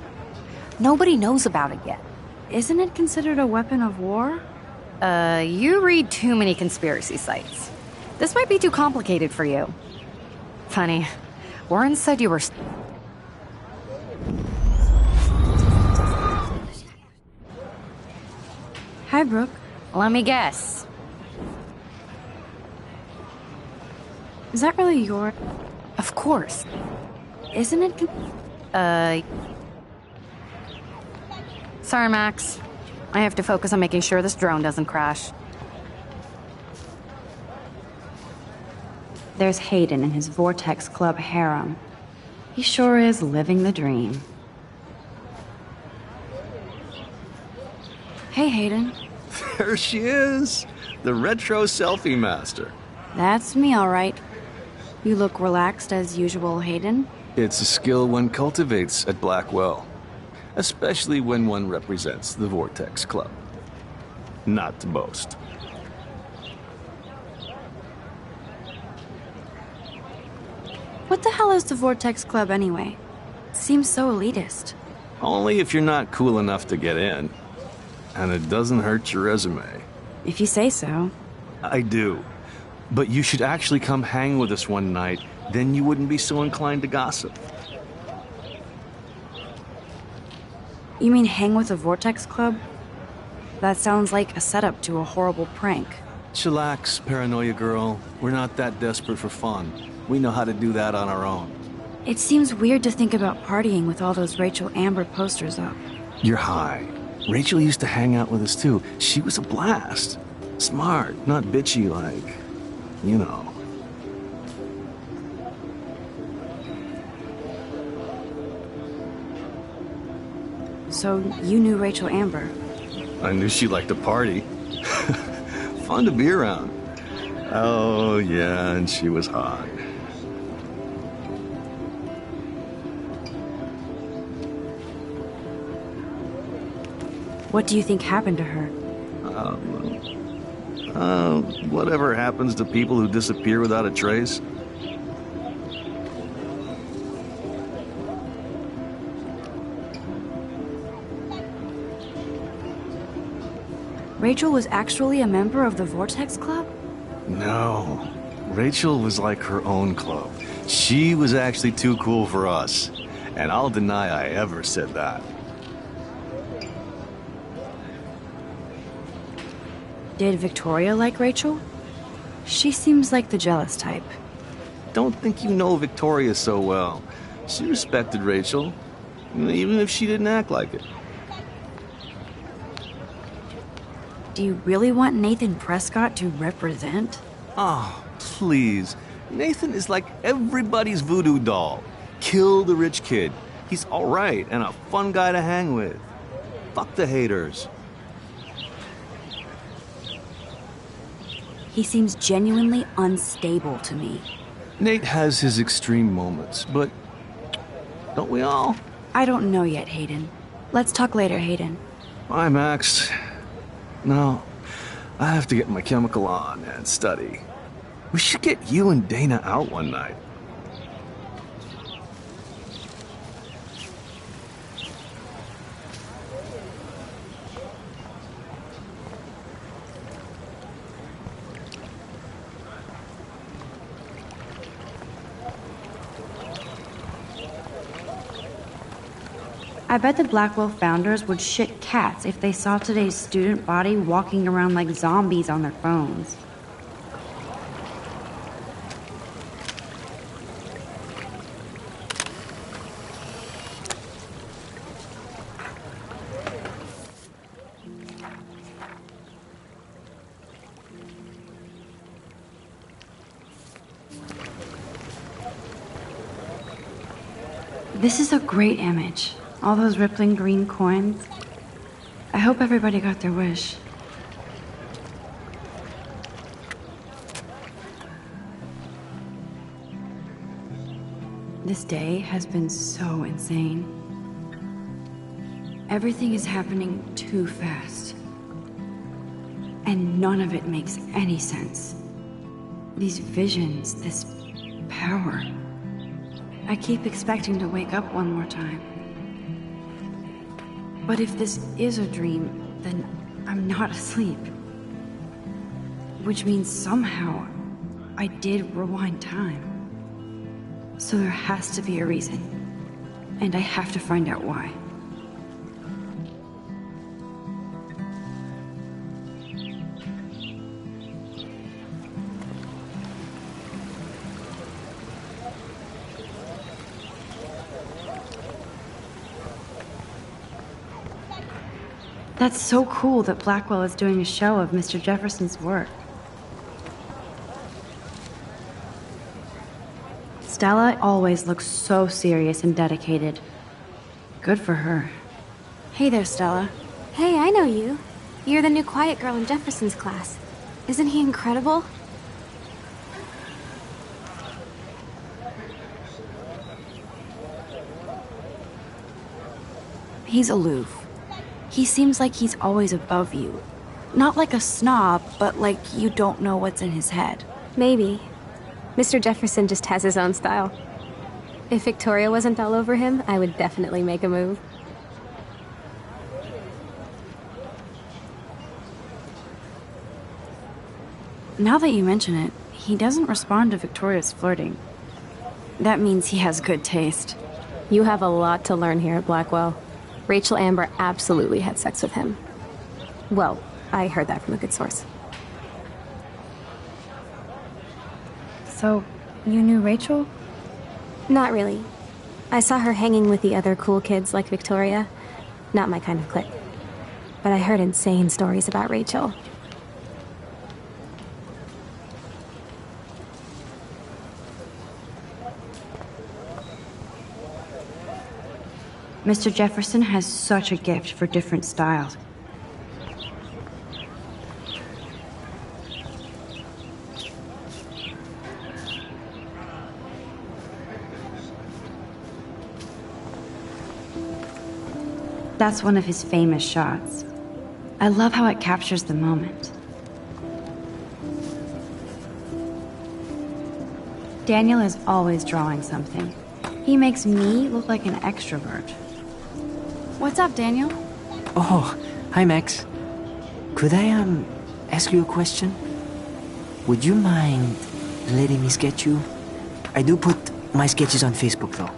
Nobody knows about it yet. Isn't it considered a weapon of war? You read too many conspiracy sites. This might be too complicated for you. Funny, Warren said you were... Hi, Brooke. Let me guess. Is that really your... Of course. Isn't it... Sorry, Max. I have to focus on making sure this drone doesn't crash. There's Hayden in his Vortex Club harem. He sure is living the dream. Hey, Hayden. There she is! The retro selfie master. That's me, all right. You look relaxed as usual, Hayden. It's a skill one cultivates at Blackwell. Especially when one represents the Vortex Club. Not to boast. What the hell is the Vortex Club anyway? Seems so elitist. Only if you're not cool enough to get in. And it doesn't hurt your resume. If you say so. I do. But you should actually come hang with us one night, then you wouldn't be so inclined to gossip. You mean hang with the Vortex Club? That sounds like a setup to a horrible prank. Chillax, paranoia girl. We're not that desperate for fun. We know how to do that on our own. It seems weird to think about partying with all those Rachel Amber posters up. You're high. Rachel used to hang out with us too. She was a blast. Smart, not bitchy like, you know. So you knew Rachel Amber? I knew she liked to party. Fun to be around. Oh, yeah, and she was hot. What do you think happened to her? Whatever happens to people who disappear without a trace. Rachel was actually a member of the Vortex Club? No. Rachel was like her own club. She was actually too cool for us. And I'll deny I ever said that. Did Victoria like Rachel? She seems like the jealous type. Don't think you know Victoria so well. She respected Rachel, even if she didn't act like it. Do you really want Nathan Prescott to represent? Oh, please. Nathan is like everybody's voodoo doll. Kill the rich kid. He's all right and a fun guy to hang with. Fuck the haters. He seems genuinely unstable to me. Nate has his extreme moments, but don't we all? I don't know yet, Hayden. Let's talk later, Hayden. Bye, Max. No, I have to get my chemical on and study. We should get you and Dana out one night. I bet the Blackwell founders would shit cats if they saw today's student body walking around like zombies on their phones. This is a great image. All those rippling green coins. I hope everybody got their wish. This day has been so insane. Everything is happening too fast. And none of it makes any sense. These visions, this power. I keep expecting to wake up one more time. But if this is a dream, then I'm not asleep. Which means somehow I did rewind time. So there has to be a reason. And I have to find out why. That's so cool that Blackwell is doing a show of Mr. Jefferson's work. Stella always looks so serious and dedicated. Good for her. Hey there, Stella. Hey, I know you. You're the new quiet girl in Jefferson's class. Isn't he incredible? He's aloof. He seems like he's always above you. Not like a snob, but like you don't know what's in his head. Maybe. Mr. Jefferson just has his own style. If Victoria wasn't all over him, I would definitely make a move. Now that you mention it, he doesn't respond to Victoria's flirting. That means he has good taste. You have a lot to learn here at Blackwell. Rachel Amber absolutely had sex with him. Well, I heard that from a good source. So, you knew Rachel? Not really. I saw her hanging with the other cool kids like Victoria. Not my kind of clique. But I heard insane stories about Rachel. Mr. Jefferson has such a gift for different styles. That's one of his famous shots. I love how it captures the moment. Daniel is always drawing something. He makes me look like an extrovert. What's up, Daniel? Oh, hi, Max. Could I, ask you a question? Would you mind letting me sketch you? I do put my sketches on Facebook, though.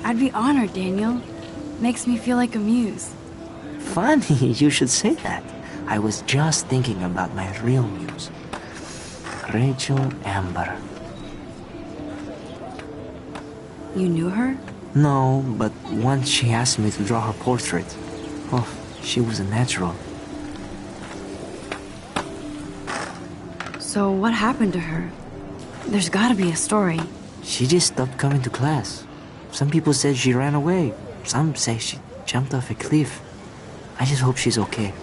I'd be honored, Daniel. Makes me feel like a muse. Funny, you should say that. I was just thinking about my real muse. Rachel Amber. You knew her? No, but once she asked me to draw her portrait. Oh, she was a natural. So what happened to her? There's gotta be a story. She just stopped coming to class. Some people said she ran away. Some say she jumped off a cliff. I just hope she's okay.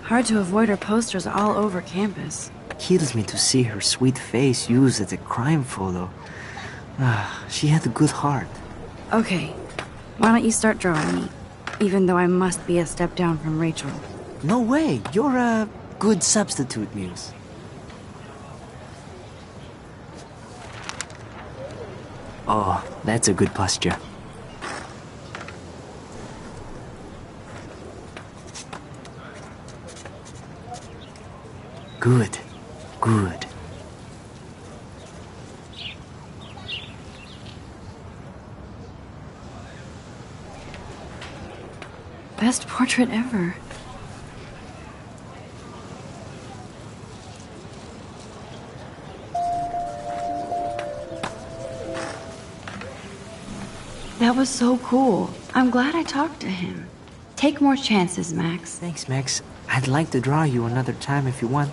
Hard to avoid her posters all over campus. Kills me to see her sweet face used as a crime photo. She had a good heart. Okay, why don't you start drawing me? Even though I must be a step down from Rachel. No way, you're a good substitute, Muse. Oh, that's a good posture. Good. Good. Best portrait ever. That was so cool. I'm glad I talked to him. Take more chances, Max. Thanks, Max. I'd like to draw you another time if you want.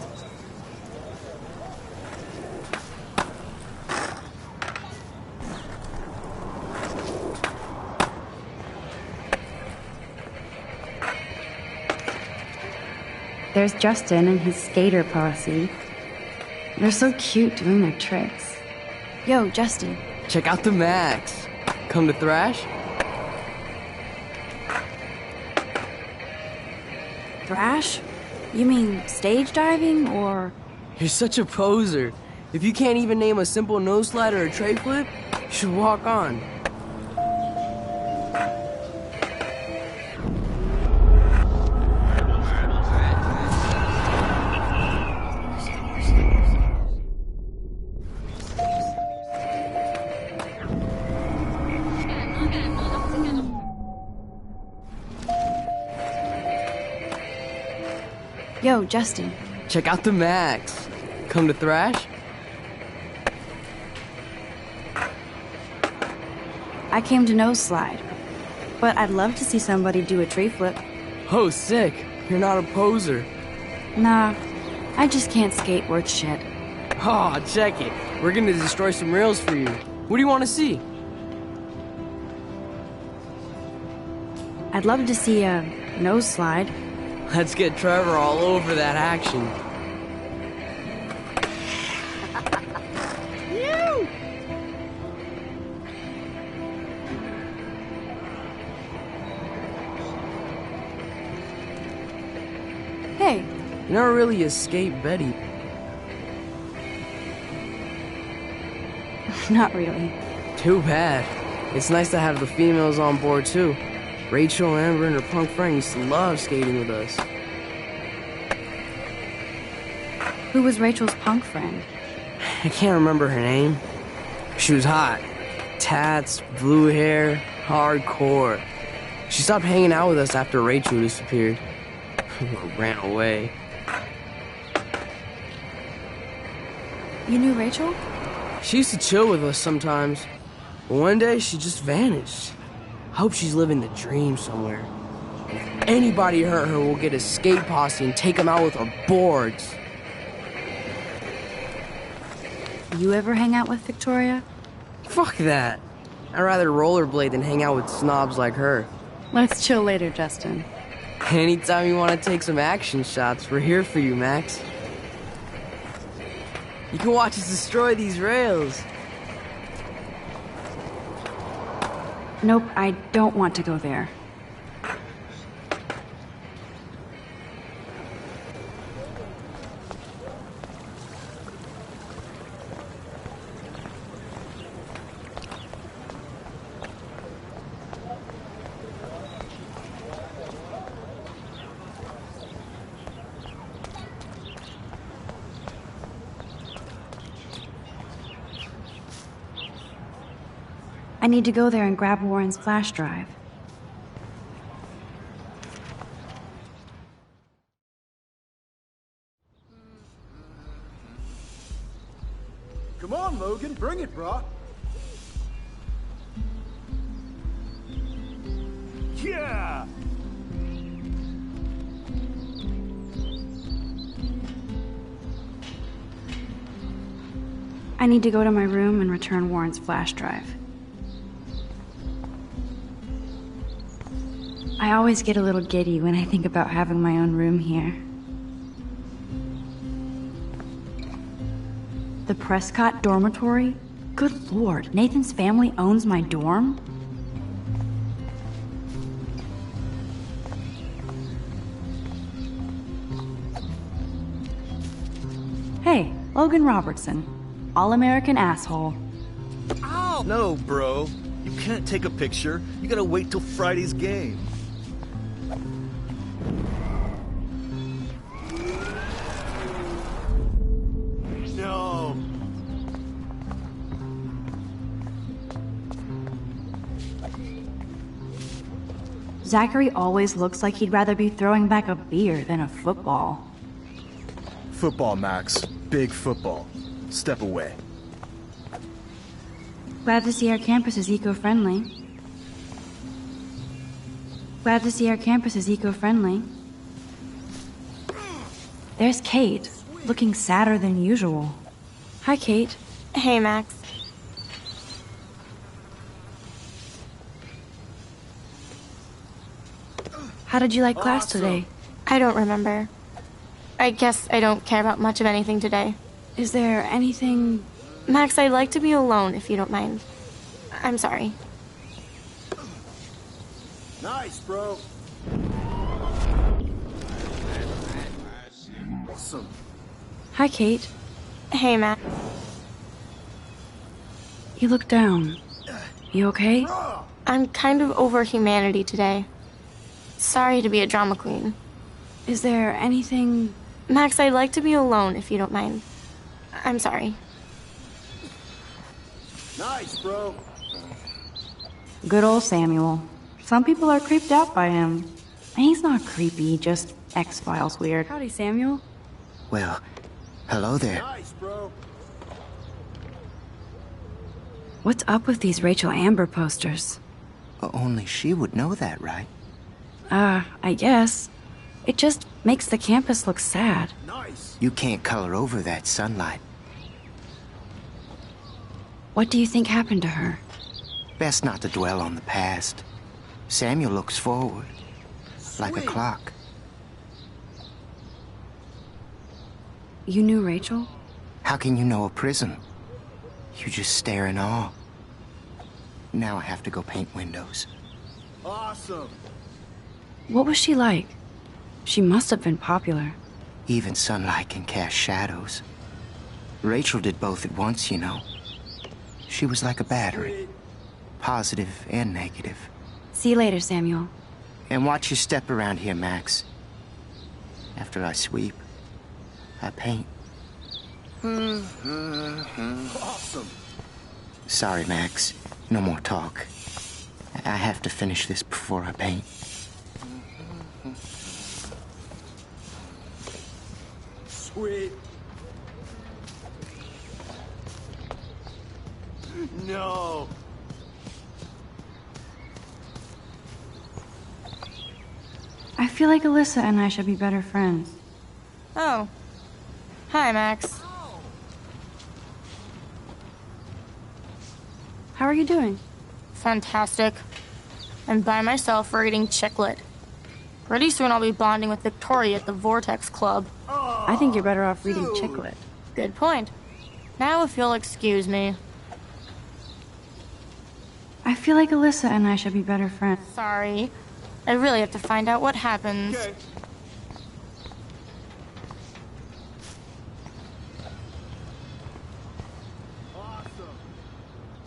There's Justin and his skater posse. They're so cute doing their tricks. Yo, Justin. Check out the Max. Come to thrash? Thrash? You mean stage diving, or...? You're such a poser. If you can't even name a simple nose slide or a tray flip, you should walk on. Yo, Justin. Check out the Max. Come to thrash? I came to nose slide, but I'd love to see somebody do a tree flip. Oh, sick. You're not a poser. Nah, I just can't skate worth shit. Oh, check it. We're gonna destroy some rails for you. What do you want to see? I'd love to see a nose slide. Let's get Trevor all over that action. Hey. You're not really a skate Betty. Not really. Too bad. It's nice to have the females on board too. Rachel, Amber, and her punk friend used to love skating with us. Who was Rachel's punk friend? I can't remember her name. She was hot. Tats, blue hair, hardcore. She stopped hanging out with us after Rachel disappeared. Ran away. You knew Rachel? She used to chill with us sometimes. But one day, she just vanished. I hope she's living the dream somewhere. And if anybody hurt her, we'll get a skate posse and take them out with our boards. You ever hang out with Victoria? Fuck that. I'd rather rollerblade than hang out with snobs like her. Let's chill later, Justin. Anytime you want to take some action shots, we're here for you, Max. You can watch us destroy these rails. Nope, I don't want to go there. I need to go there and grab Warren's flash drive. Come on, Logan, bring it, brah. Yeah! I need to go to my room and return Warren's flash drive. I always get a little giddy when I think about having my own room here. The Prescott dormitory? Good lord, Nathan's family owns my dorm? Hey, Logan Robertson. All-American asshole. Ow! No, bro. You can't take a picture. You gotta wait till Friday's game. No. Zachary always looks like he'd rather be throwing back a beer than a football. Football, Max. Big football. Step away. Glad to see our campus is eco-friendly. Glad to see our campus is eco-friendly. There's Kate, looking sadder than usual. Hi, Kate. Hey, Max. How did you like class today? I don't remember. I guess I don't care about much of anything today. Is there anything... Max, I'd like to be alone if you don't mind. I'm sorry. Nice, bro. Awesome. Hi, Kate. Hey, Max. You look down. You okay? I'm kind of over humanity today. Sorry to be a drama queen. Is there anything... Max, I'd like to be alone if you don't mind. I'm sorry. Nice, bro. Good old Samuel. Some people are creeped out by him. And he's not creepy, just X-Files weird. Howdy, Samuel. Well, hello there. Nice, bro. What's up with these Rachel Amber posters? Only she would know that, right? I guess. It just makes the campus look sad. Nice. You can't color over that sunlight. What do you think happened to her? Best not to dwell on the past. Samuel looks forward, like a clock. You knew Rachel? How can you know a prism? You just stare in awe. Now I have to go paint windows. Awesome. What was she like? She must have been popular. Even sunlight can cast shadows. Rachel did both at once, you know. She was like a battery. Positive and negative. See you later, Samuel. And watch your step around here, Max. After I sweep, I paint. Awesome. Sorry, Max. No more talk. I have to finish this before I paint. Sweet. No. I feel like Alyssa and I should be better friends. Oh. Hi, Max. How are you doing? Fantastic. I'm by myself reading Chicklet. Pretty soon I'll be bonding with Victoria at the Vortex Club. I think you're better off reading Chicklet. Good point. Now if you'll excuse me. I feel like Alyssa and I should be better friends. Sorry. I really have to find out what happens. Okay.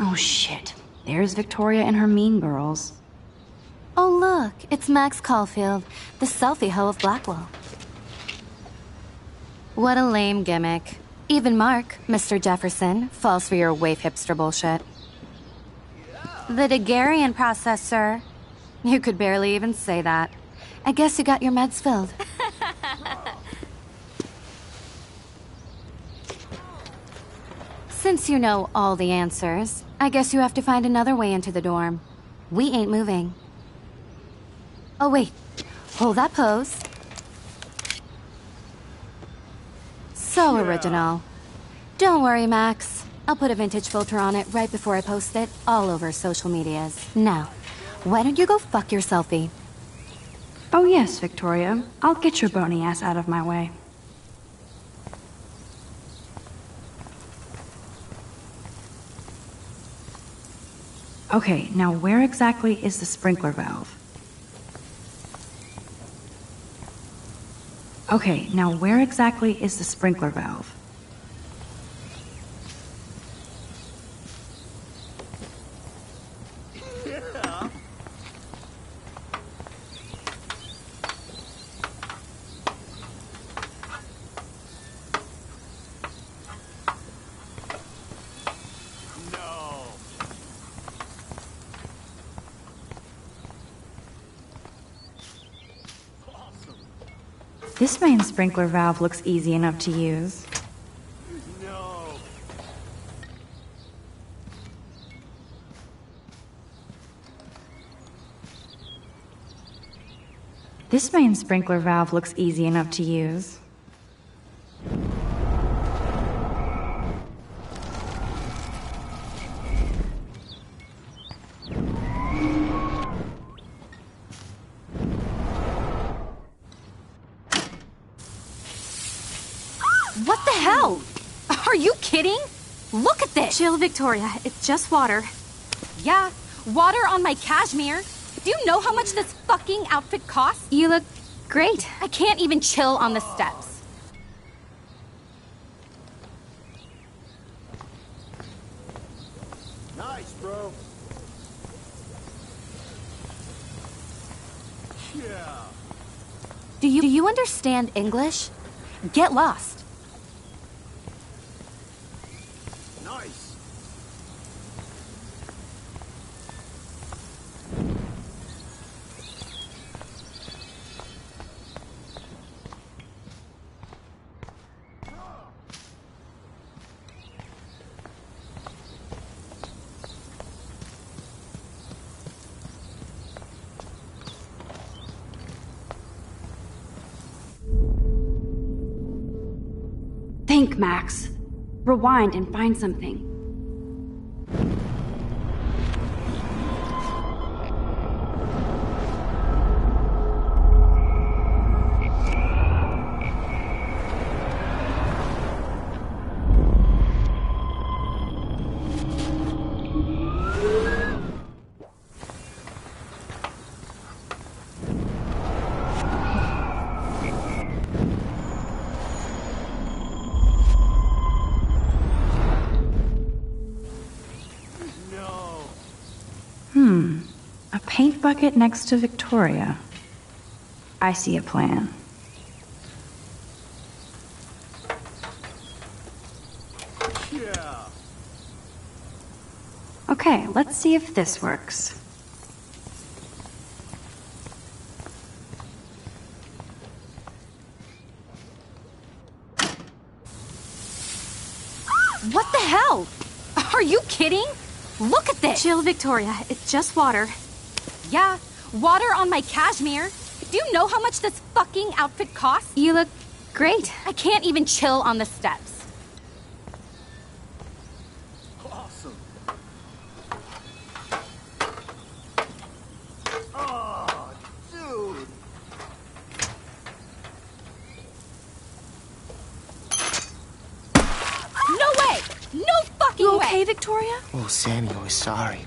Oh, shit. There's Victoria and her mean girls. Oh, look, it's Max Caulfield, the selfie hoe of Blackwell. What a lame gimmick. Even Mark, Mr. Jefferson, falls for your waif hipster bullshit. The Daguerrean process, sir. You could barely even say that. I guess you got your meds filled. Since you know all the answers, I guess you have to find another way into the dorm. We ain't moving. Oh, wait. Hold that pose. So original. Don't worry, Max. I'll put a vintage filter on it right before I post it all over social medias. Now, why don't you go fuck your selfie? Oh, yes, Victoria. I'll get your bony ass out of my way. Okay, now where exactly is the sprinkler valve? Okay, now where exactly is the sprinkler valve? This main sprinkler valve looks easy enough to use. No. This main sprinkler valve looks easy enough to use. What the hell? Are you kidding? Look at this! Chill, Victoria. It's just water. Yeah, water on my cashmere. Do you know how much this fucking outfit costs? You look great. I can't even chill on the steps. Nice, bro. Yeah. Do you understand English? Get lost. Nice. Think, Max. Rewind and find something. A paint bucket next to Victoria. I see a plan. Yeah. Okay, let's see if this works. What the hell? Are you kidding? Look at this! Chill, Victoria. It's just water. Yeah, water on my cashmere. Do you know how much this fucking outfit costs? You look great. I can't even chill on the steps. Awesome. Oh, dude. No way! No fucking You way! okay, Victoria? Oh, Samuel is sorry.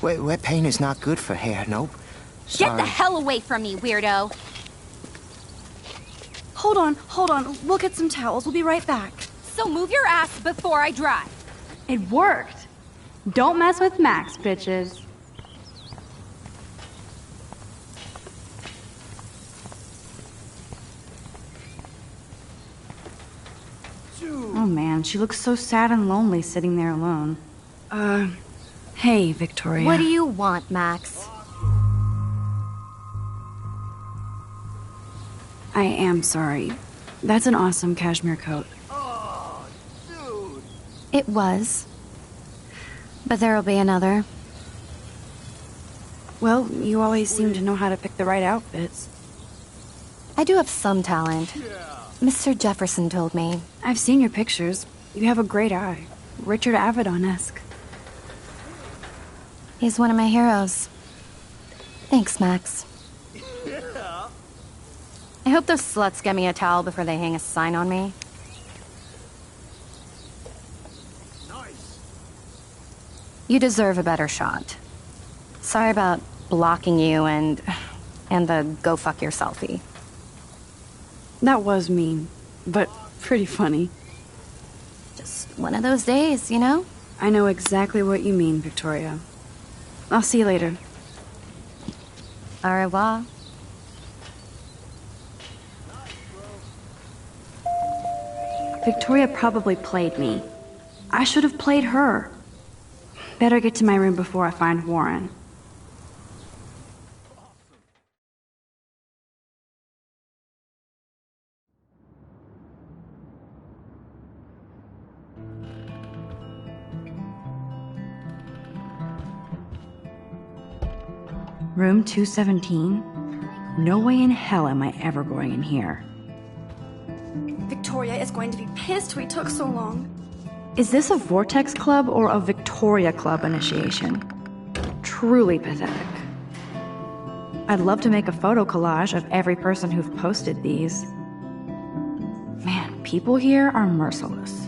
Wet paint is not good for hair, nope. Get Sorry. the hell away from me, weirdo! Hold on. We'll get some towels. We'll be right back. So move your ass before I drive. It worked. Don't mess with Max, bitches. Oh man, she looks so sad and lonely sitting there alone. Hey, Victoria. What do you want, Max? I am sorry. That's an awesome cashmere coat. Oh, dude. It was. But there'll be another. Well, you always seem to know how to pick the right outfits. I do have some talent. Mr. Jefferson told me. I've seen your pictures. You have a great eye. Richard Avedon-esque. He's one of my heroes. Thanks, Max. Yeah. I hope those sluts get me a towel before they hang a sign on me. Nice. You deserve a better shot. Sorry about blocking you and the go fuck your selfie. That was mean, but pretty funny. Just one of those days, you know? I know exactly what you mean, Victoria. I'll see you later. Au revoir. Victoria probably played me. I should have played her. Better get to my room before I find Warren. Room 217? No way in hell am I ever going in here. Victoria is going to be pissed we took so long. Is this a Vortex Club or a Victoria Club initiation? Truly pathetic. I'd love to make a photo collage of every person who've posted these. Man, people here are merciless.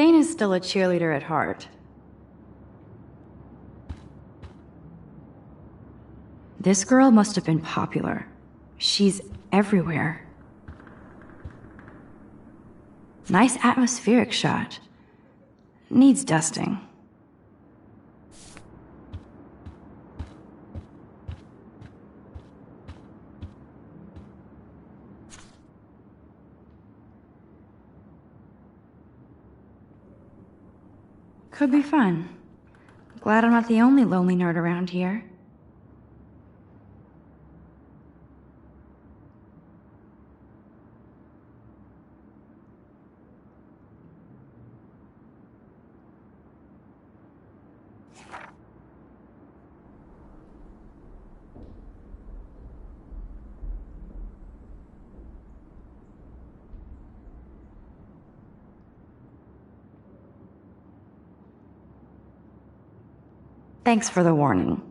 Dana's still a cheerleader at heart. This girl must have been popular. She's everywhere. Nice atmospheric shot. Needs dusting. Could be fun. Glad I'm not the only lonely nerd around here. Thanks for the warning.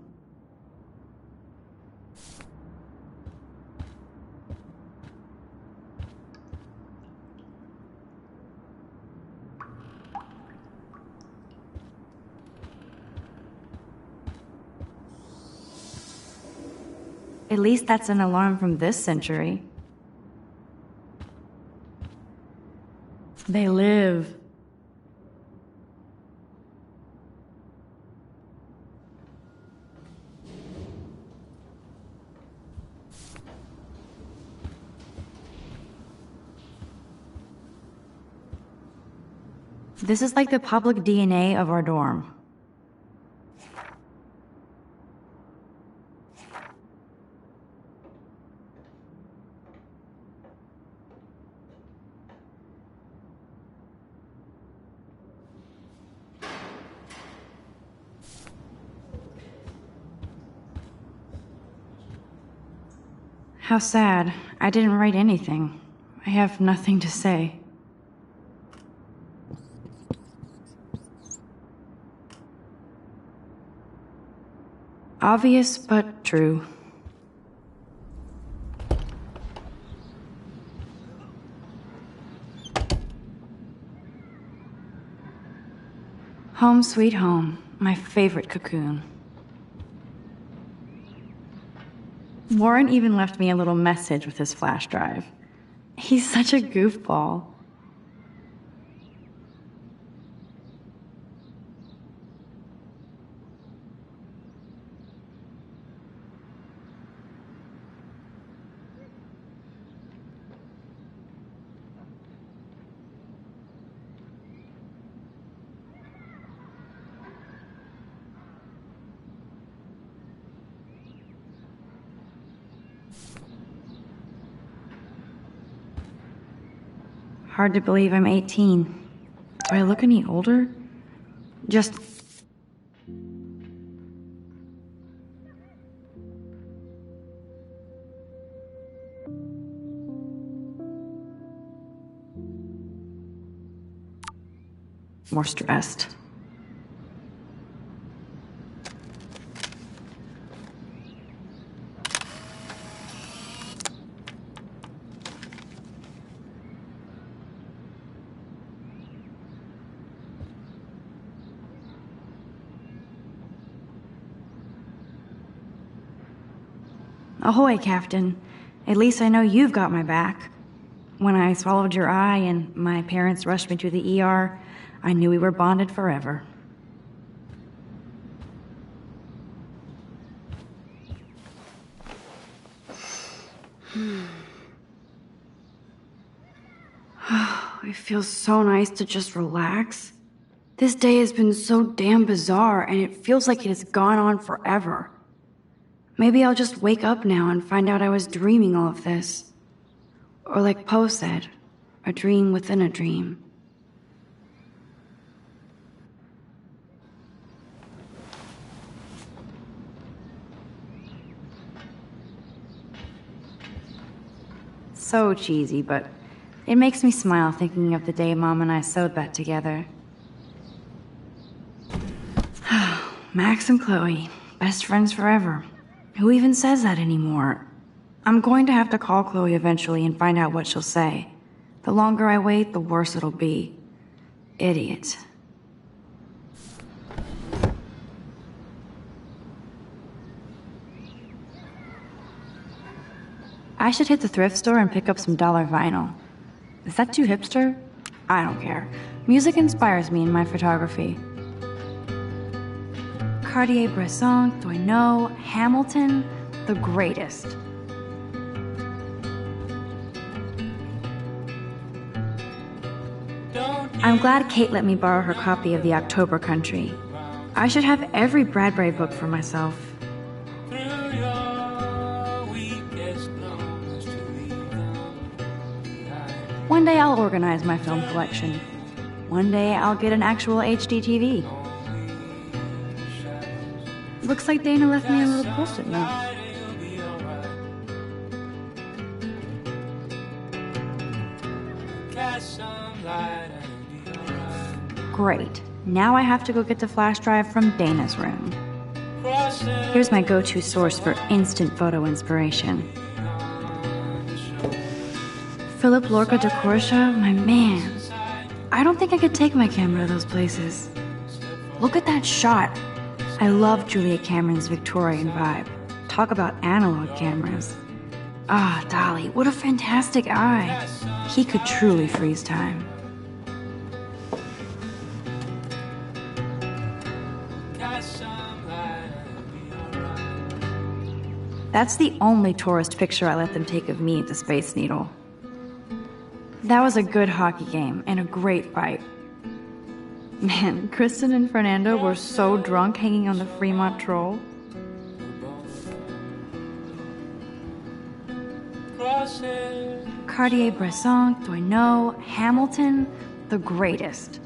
At least that's an alarm from this century. They live. This is like the public DNA of our dorm. How sad. I didn't write anything. I have nothing to say. Obvious, but true. Home sweet home, my favorite cocoon. Warren even left me a little message with his flash drive. He's such a goofball. Hard to believe I'm 18. Do I look any older? Just... more stressed. Ahoy, Captain. At least I know you've got my back. When I swallowed your eye and my parents rushed me to the ER, I knew we were bonded forever. It feels so nice to just relax. This day has been so damn bizarre, and it feels like it has gone on forever. Maybe I'll just wake up now and find out I was dreaming all of this. Or like Poe said, a dream within a dream. So cheesy, but it makes me smile thinking of the day Mom and I sewed that together. Max and Chloe, best friends forever. Who even says that anymore? I'm going to have to call Chloe eventually and find out what she'll say. The longer I wait, the worse it'll be. idiot. I should hit the thrift store and pick up some dollar vinyl. Is that too hipster? I don't care. Music inspires me in my photography. Cartier-Bresson, Doisneau, Hamilton, the greatest. I'm glad Kate let me borrow her copy of The October Country. I should have every Bradbury book for myself. One day I'll organize my film collection. One day I'll get an actual HD TV. Looks like Dana left me a little post-it note. Great. Now I have to go get the flash drive from Dana's room. Here's my go-to source for instant photo inspiration. Philip Lorca de Corsia, my man. I don't think I could take my camera to those places. Look at that shot. I love Julia Cameron's Victorian vibe. Talk about analog cameras. Ah, Dolly, what a fantastic eye. He could truly freeze time. That's the only tourist picture I let them take of me at the Space Needle. That was a good hockey game and a great fight. Man, Kristen and Fernando were so drunk hanging on the Fremont Troll. Cartier-Bresson, Doisneau, Hamilton, the greatest.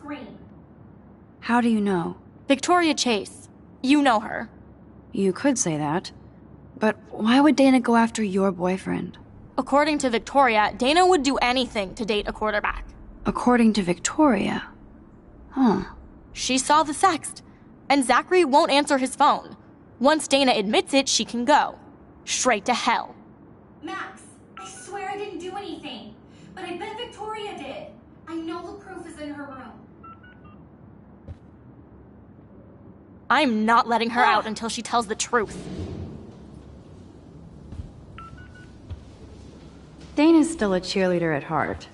scream. How do you know? Victoria Chase. You know her. You could say that. But why would Dana go after your boyfriend? According to Victoria, Dana would do anything to date a quarterback. According to Victoria? Huh. She saw the sext, and Zachary won't answer his phone. Once Dana admits it, she can go. Straight to hell. Max, I swear I didn't do anything. But I bet Victoria did. I know the proof is in her room. I'm not letting her out until she tells the truth. Dana's still a cheerleader at heart.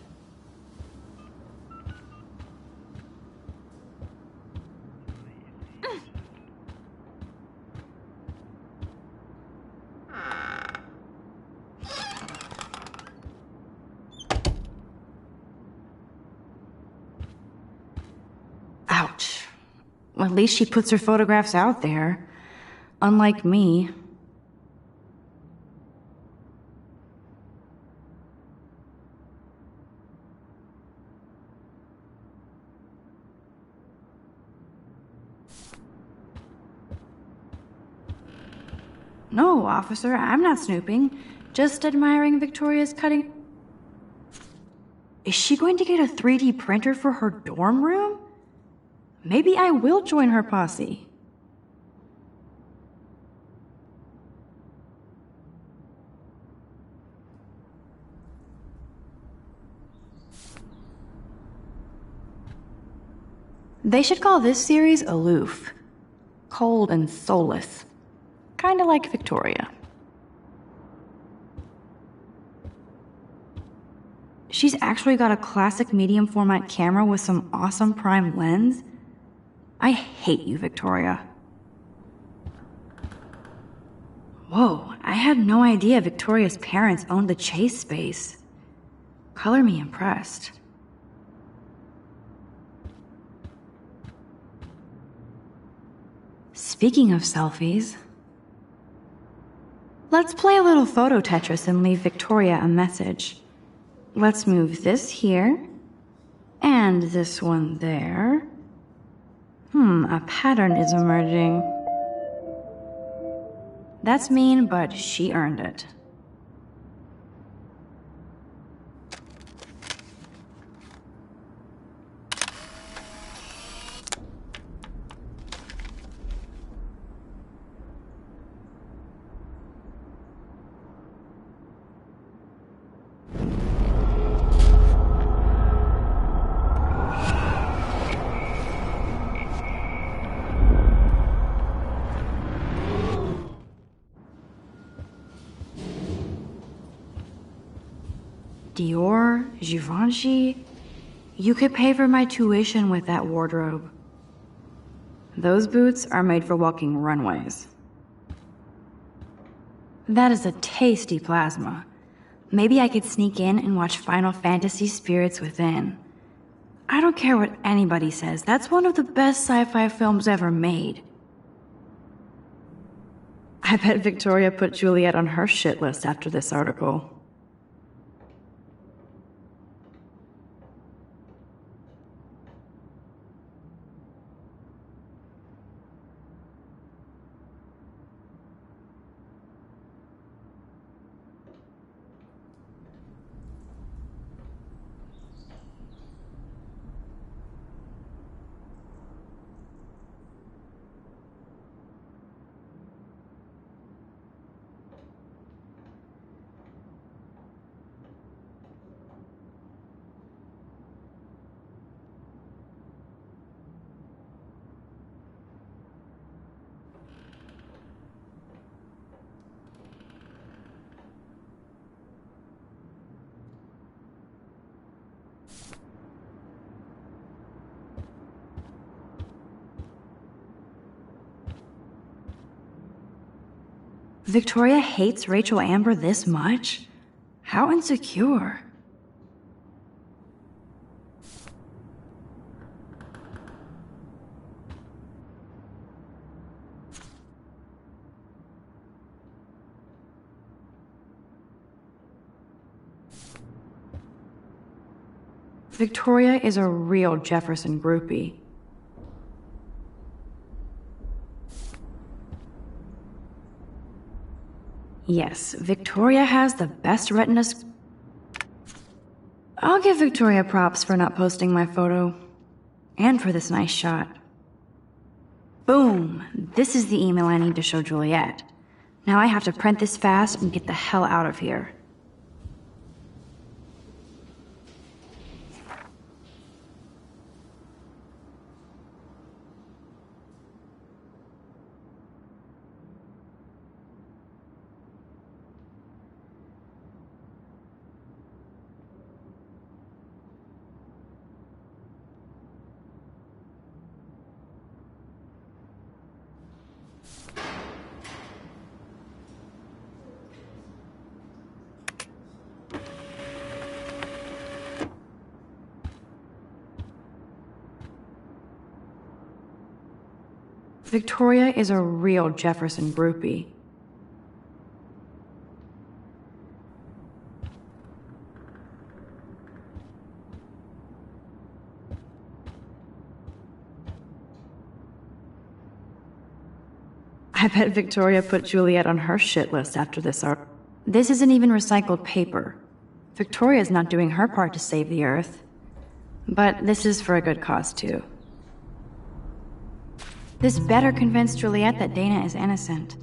Ouch. Well, at least she puts her photographs out there. Unlike me. No, officer, I'm not snooping. Just admiring Victoria's cutting... Is she going to get a 3D printer for her dorm room? Maybe I will join her posse. They should call this series Aloof. Cold and soulless. Kinda like Victoria. She's actually got a classic medium format camera with some awesome prime lens. I hate you, Victoria. Whoa, I had no idea Victoria's parents owned the Chase space. Color me impressed. Speaking of selfies, let's play a little photo Tetris and leave Victoria a message. Let's move this here, and this one there. A pattern is emerging. That's mean, but she earned it. Dior, Givenchy. You could pay for my tuition with that wardrobe. Those boots are made for walking runways. That is a tasty plasma. Maybe I could sneak in and watch Final Fantasy Spirits Within. I don't care what anybody says, that's one of the best sci-fi films ever made. I bet Victoria put Juliet on her shit list after this article. Victoria hates Rachel Amber this much? How insecure. Victoria is a real Jefferson groupie. Yes, Victoria has the best retinas. I'll give Victoria props for not posting my photo. And for this nice shot. Boom! This is the email I need to show Juliet. Now I have to print this fast and get the hell out of here. Victoria is a real Jefferson groupie. I bet Victoria put Juliet on her shit list after this art. This isn't even recycled paper. Victoria's not doing her part to save the Earth. But this is for a good cause, too. This better convince Juliet that Dana is innocent.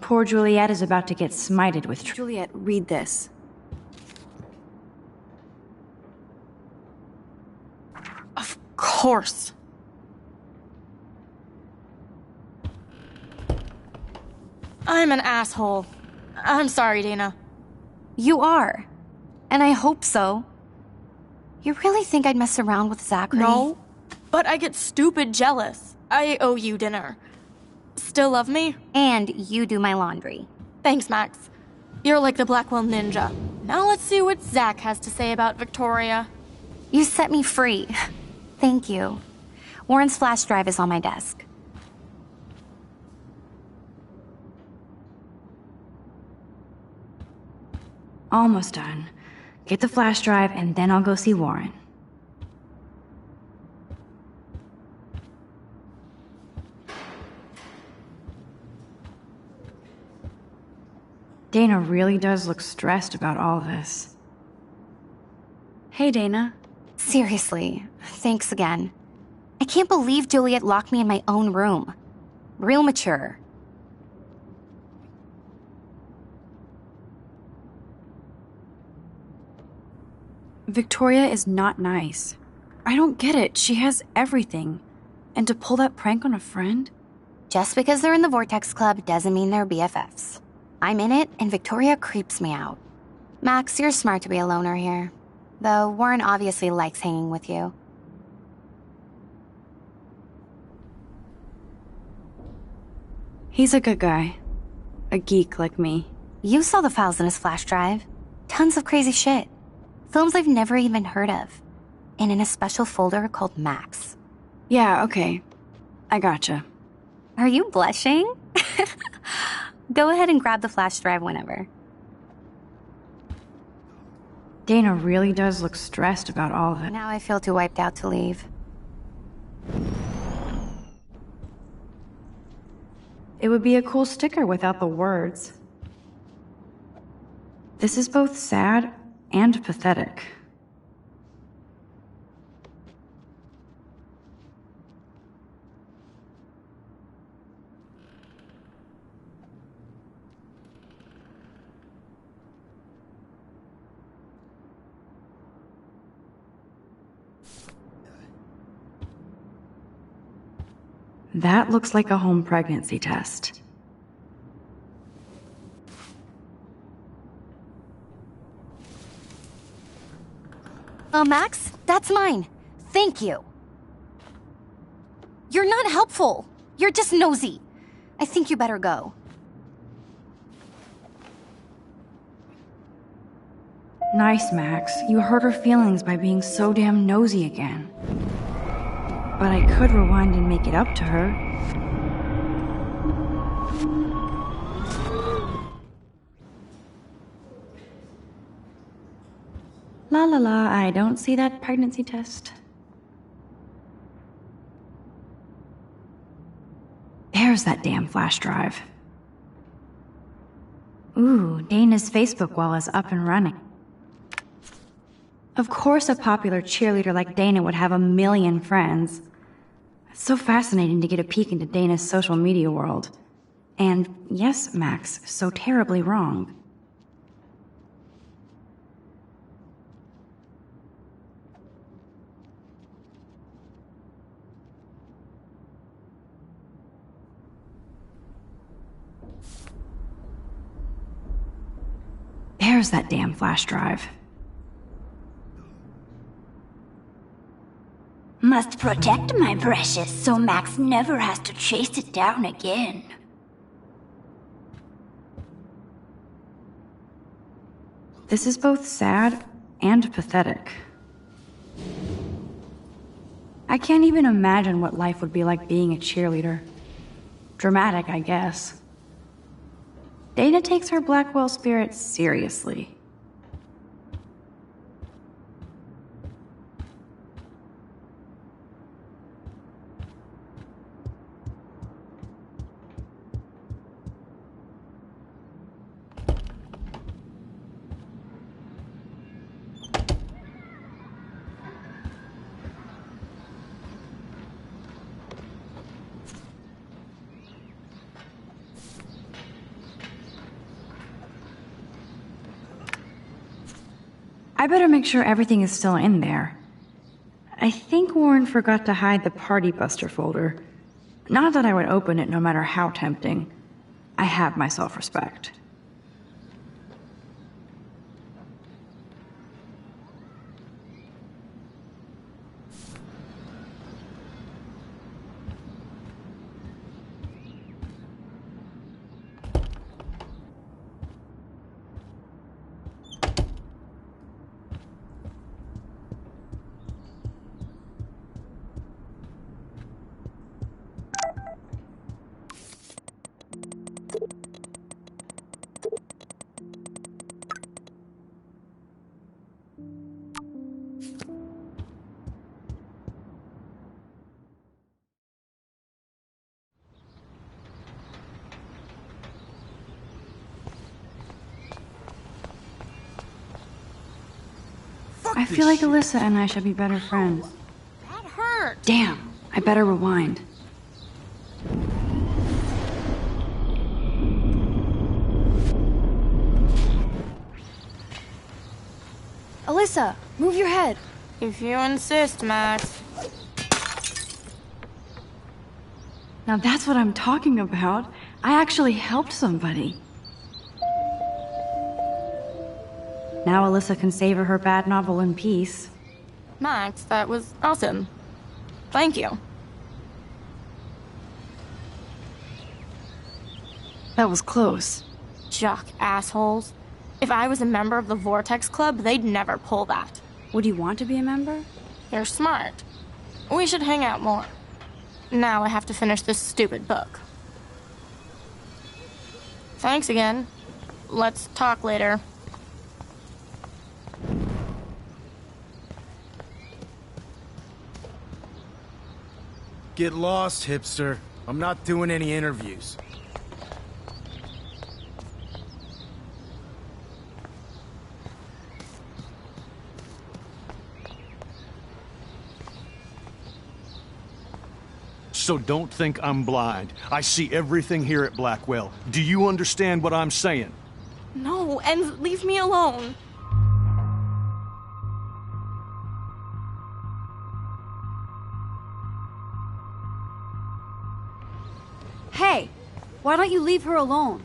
Poor Juliet is about to get smited with Juliet, read this. Of course. I'm an asshole. I'm sorry, Dana. You are. And I hope so. You really think I'd mess around with Zachary? No, but I get stupid jealous. I owe you dinner. Still love me? And you do my laundry. Thanks, Max. You're like the Blackwell Ninja. Now let's see what Zach has to say about Victoria. You set me free. Thank you. Warren's flash drive is on my desk. Almost done. Get the flash drive and then I'll go see Warren. Dana really does look stressed about all this. Hey, Dana. Seriously, thanks again. I can't believe Juliet locked me in my own room. Real mature. Victoria is not nice. I don't get it. She has everything. And to pull that prank on a friend? Just because they're in the Vortex Club doesn't mean they're BFFs. I'm in it, and Victoria creeps me out. Max, you're smart to be a loner here. Though Warren obviously likes hanging with you. He's a good guy. A geek like me. You saw the files in his flash drive. Tons of crazy shit. Films I've never even heard of. And in a special folder called Max. Yeah, okay. I gotcha. Are you blushing? Go ahead and grab the flash drive whenever. Dana really does look stressed about all of it. Now I feel too wiped out to leave. It would be a cool sticker without the words. This is both sad and pathetic. That looks like a home pregnancy test. Max, that's mine. Thank you. You're not helpful. You're just nosy. I think you better go. Nice, Max. You hurt her feelings by being so damn nosy again. But I could rewind and make it up to her. La la la, I don't see that pregnancy test. There's that damn flash drive. Ooh, Dana's Facebook wall is up and running. Of course a popular cheerleader like Dana would have a million friends. It's so fascinating to get a peek into Dana's social media world. And yes, Max, so terribly wrong. There's that damn flash drive. Must protect my precious so Max never has to chase it down again. This is both sad and pathetic. I can't even imagine what life would be like being a cheerleader. Dramatic, I guess. Dana takes her Blackwell spirit seriously. I better make sure everything is still in there. I think Warren forgot to hide the Party Buster folder. Not that I would open it no matter how tempting. I have my self-respect. I feel like Alyssa and I should be better friends. That hurt. Damn, I better rewind. Alyssa, move your head. If you insist, Max. Now that's what I'm talking about. I actually helped somebody. Now Alyssa can savor her bad novel in peace. Max, that was awesome. Thank you. That was close. Jock assholes. If I was a member of the Vortex Club, they'd never pull that. Would you want to be a member? You're smart. We should hang out more. Now I have to finish this stupid book. Thanks again. Let's talk later. Get lost, hipster. I'm not doing any interviews. So don't think I'm blind. I see everything here at Blackwell. Do you understand what I'm saying? No, and leave me alone. Hey, why don't you leave her alone?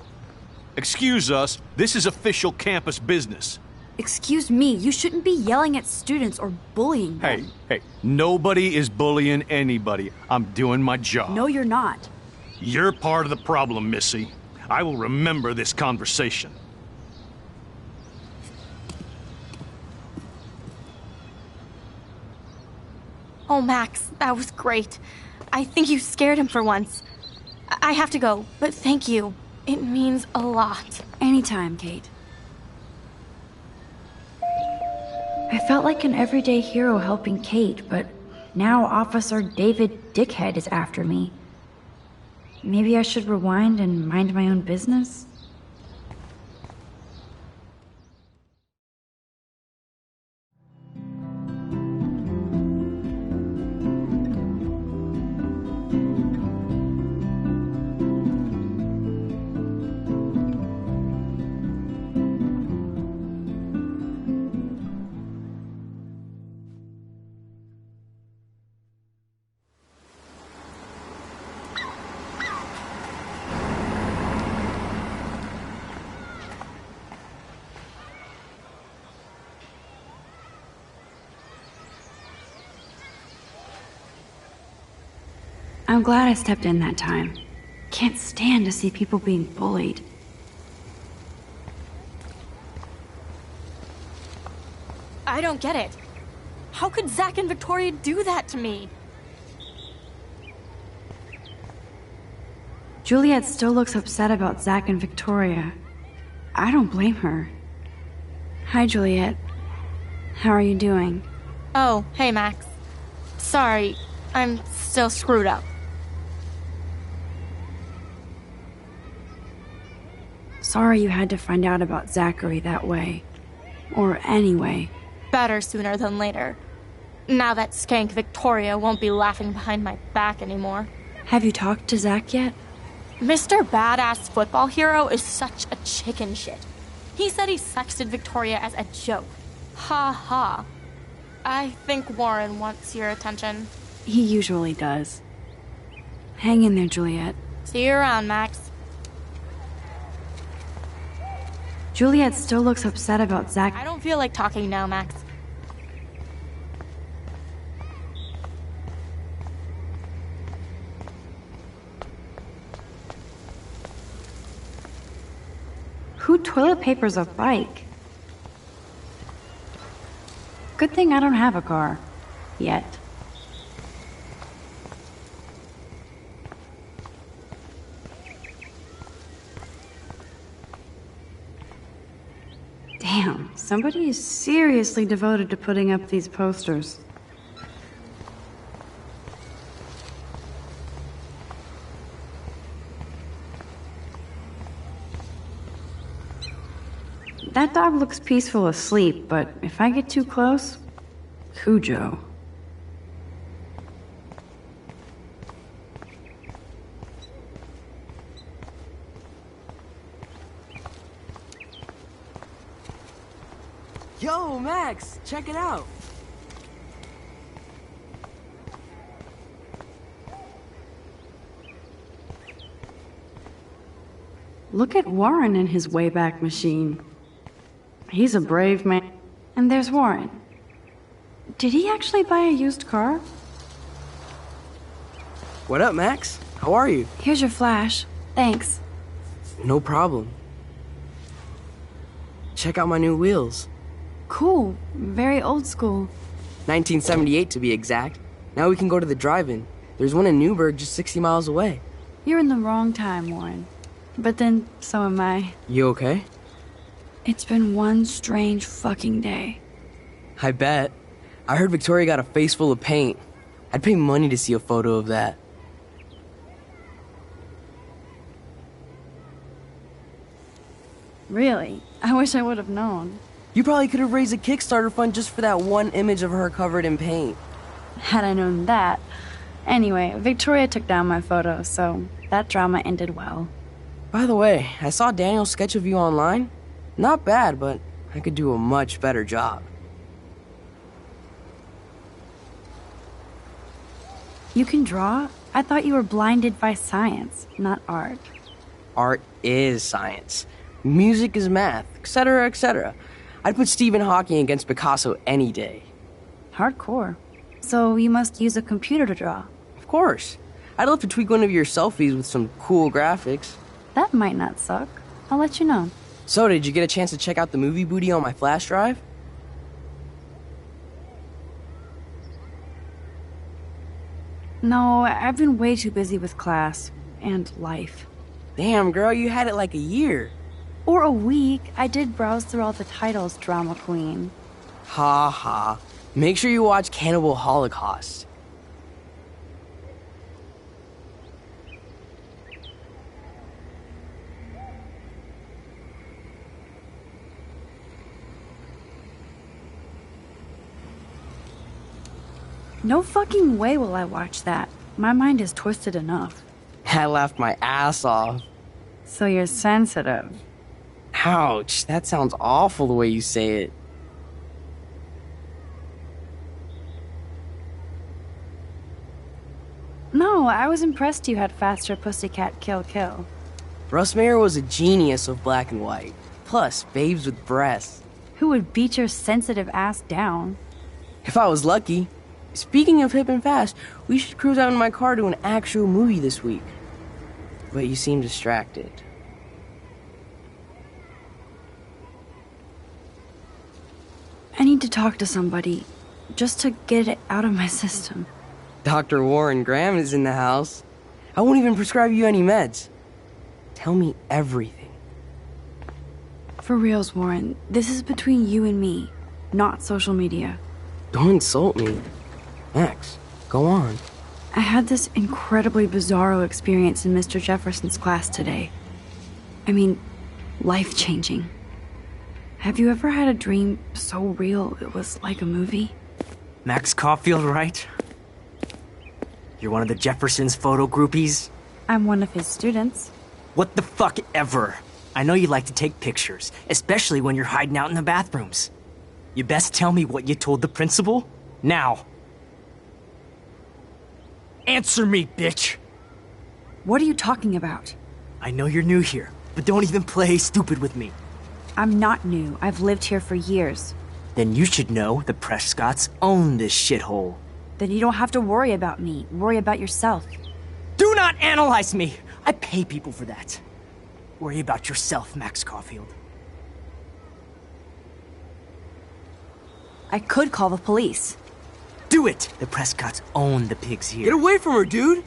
Excuse us, this is official campus business. Excuse me, you shouldn't be yelling at students or bullying them. Hey, nobody is bullying anybody. I'm doing my job. No, you're not. You're part of the problem, Missy. I will remember this conversation. Oh, Max, that was great. I think you scared him for once. I have to go, but thank you. It means a lot. Anytime, Kate. I felt like an everyday hero helping Kate, but now Officer David Dickhead is after me. Maybe I should rewind and mind my own business? I'm glad I stepped in that time. Can't stand to see people being bullied. I don't get it. How could Zach and Victoria do that to me? Juliet still looks upset about Zach and Victoria. I don't blame her. Hi, Juliet. How are you doing? Oh, hey, Max. Sorry, I'm still screwed up. Sorry you had to find out about Zachary that way. Or anyway. Better sooner than later. Now that skank Victoria won't be laughing behind my back anymore. Have you talked to Zach yet? Mr. Badass Football Hero is such a chicken shit. He said he sexted Victoria as a joke. Ha ha. I think Warren wants your attention. He usually does. Hang in there, Juliet. See you around, Max. Juliet still looks upset about Zach. I don't feel like talking now, Max. Who toilet papers a bike? Good thing I don't have a car. Yet. Damn, somebody is seriously devoted to putting up these posters. That dog looks peaceful asleep, but if I get too close, Cujo. Yo, Max, check it out. Look at Warren in his Wayback Machine. He's a brave man. And there's Warren. Did he actually buy a used car? What up, Max? How are you? Here's your flash. Thanks. No problem. Check out my new wheels. Cool. Very old school. 1978 to be exact. Now we can go to the drive-in. There's one in Newburgh just 60 miles away. You're in the wrong time, Warren. But then, so am I. You okay? It's been one strange fucking day. I bet. I heard Victoria got a face full of paint. I'd pay money to see a photo of that. Really? I wish I would have known. You probably could have raised a Kickstarter fund just for that one image of her covered in paint. Had I known that. Anyway, Victoria took down my photo, so that drama ended well. By the way, I saw Daniel's sketch of you online. Not bad, but I could do a much better job. You can draw? I thought you were blinded by science, not art. Art is science. Music is math, etc., etc. I'd put Stephen Hawking against Picasso any day. Hardcore. So you must use a computer to draw? Of course. I'd love to tweak one of your selfies with some cool graphics. That might not suck. I'll let you know. So, did you get a chance to check out the movie booty on my flash drive? No, I've been way too busy with class and life. Damn, girl, you had it like a year. Or a week. I did browse through all the titles, drama queen. Ha ha. Make sure you watch Cannibal Holocaust. No fucking way will I watch that. My mind is twisted enough. I laughed my ass off. So you're sensitive. Ouch, that sounds awful the way you say it. No, I was impressed you had faster Pussycat Kill Kill. Russ Meyer was a genius of black and white. Plus, babes with breasts. Who would beat your sensitive ass down? If I was lucky. Speaking of hip and fast, we should cruise out in my car to an actual movie this week. But you seem distracted. I need to talk to somebody, just to get it out of my system. Dr. Warren Graham is in the house. I won't even prescribe you any meds. Tell me everything. For reals, Warren, this is between you and me, not social media. Don't insult me. Max, go on. I had this incredibly bizarro experience in Mr. Jefferson's class today. I mean, life-changing. Have you ever had a dream so real it was like a movie? Max Caulfield, right? You're one of the Jefferson's photo groupies? I'm one of his students. What the fuck ever. I know you like to take pictures, especially when you're hiding out in the bathrooms. You best tell me what you told the principal, now. Answer me, bitch! What are you talking about? I know you're new here, but don't even play stupid with me. I'm not new. I've lived here for years. Then you should know the Prescotts own this shithole. Then you don't have to worry about me. Worry about yourself. Do not analyze me! I pay people for that. Worry about yourself, Max Caulfield. I could call the police. Do it! The Prescotts own the pigs here. Get away from her, dude!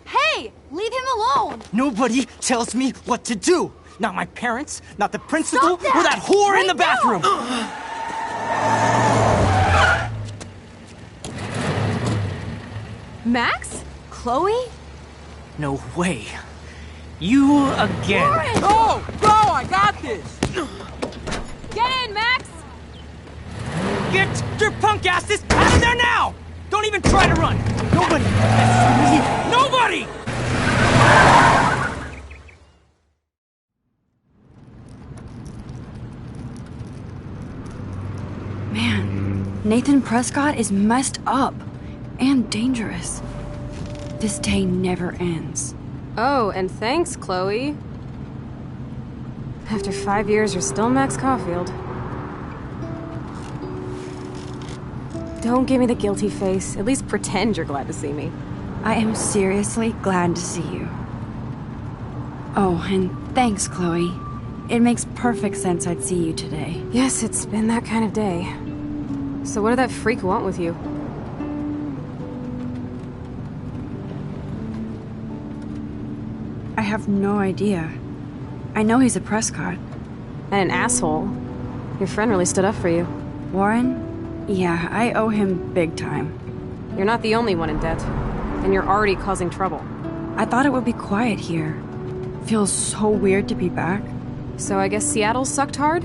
Hey! Leave him alone! Nobody tells me what to do! Not my parents, not the principal, Stop that! or that whore Right in the bathroom! Max? Chloe? No way. You again. Warren! Go! Go! I got this! Get in, Max! Get your punk asses out of there now! Don't even try to run! Nobody! Nobody! Man, Nathan Prescott is messed up and dangerous. This day never ends. Oh, and thanks, Chloe. After 5 years, you're still Max Caulfield. Don't give me the guilty face. At least pretend you're glad to see me. I am seriously glad to see you. Oh, and thanks, Chloe. It makes perfect sense I'd see you today. Yes, it's been that kind of day. So what did that freak want with you? I have no idea. I know he's a Prescott. And an asshole. Your friend really stood up for you. Warren? Yeah, I owe him big time. You're not the only one in debt. And you're already causing trouble. I thought it would be quiet here. Feels so weird to be back. So I guess Seattle sucked hard?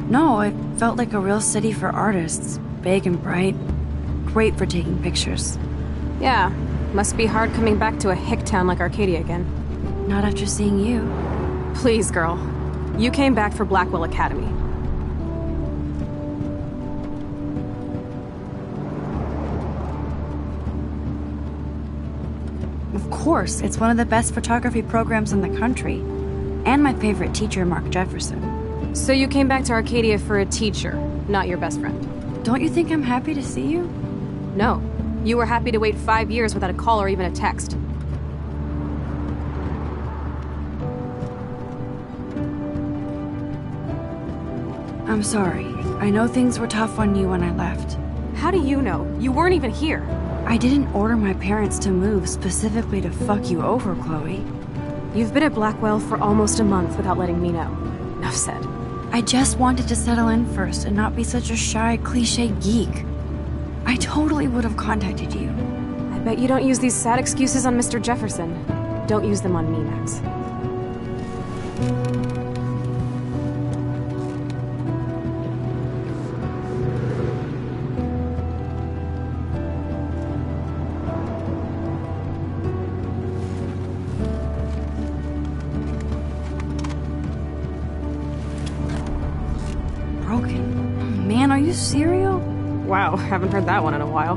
No, it felt like a real city for artists. Big and bright. Great for taking pictures. Yeah, must be hard coming back to a hick town like Arcadia again. Not after seeing you. Please, girl. You came back for Blackwell Academy. Of course, it's one of the best photography programs in the country. And my favorite teacher, Mark Jefferson. So you came back to Arcadia for a teacher, not your best friend. Don't you think I'm happy to see you? No. You were happy to wait 5 years without a call or even a text. I'm sorry. I know things were tough on you when I left. How do you know? You weren't even here. I didn't order my parents to move specifically to fuck you over, Chloe. You've been at Blackwell for almost a month without letting me know. Enough said. I just wanted to settle in first and not be such a shy, cliche geek. I totally would have contacted you. I bet you don't use these sad excuses on Mr. Jefferson. Don't use them on me, Max. Broken. Man, are you serial? Wow, haven't heard that one in a while.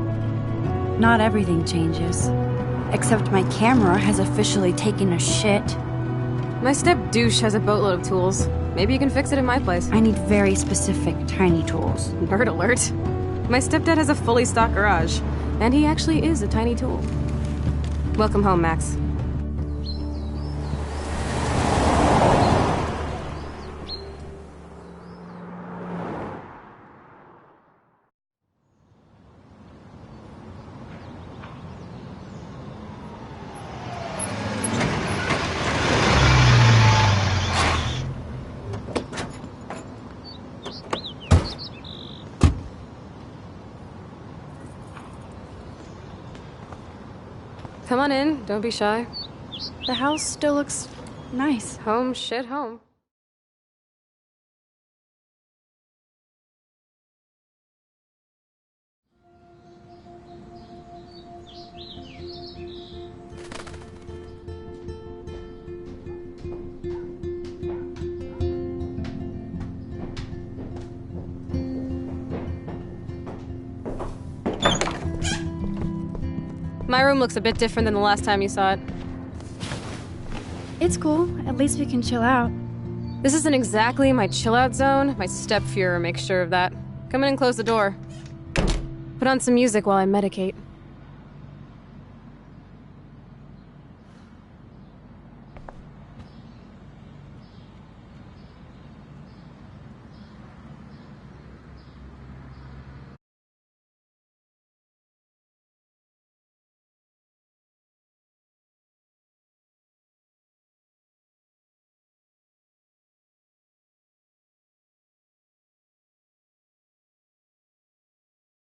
Not everything changes. Except my camera has officially taken a shit. My step douche has a boatload of tools. Maybe you can fix it in my place. I need very specific, tiny tools. Nerd alert. My stepdad has a fully stocked garage, and he actually is a tiny tool. Welcome home, Max. Come on in, don't be shy. The house still looks nice. Home shit home. My room looks a bit different than the last time you saw it. It's cool. At least we can chill out. This isn't exactly my chill-out zone. My step-Fuhrer makes sure of that. Come in and close the door. Put on some music while I medicate.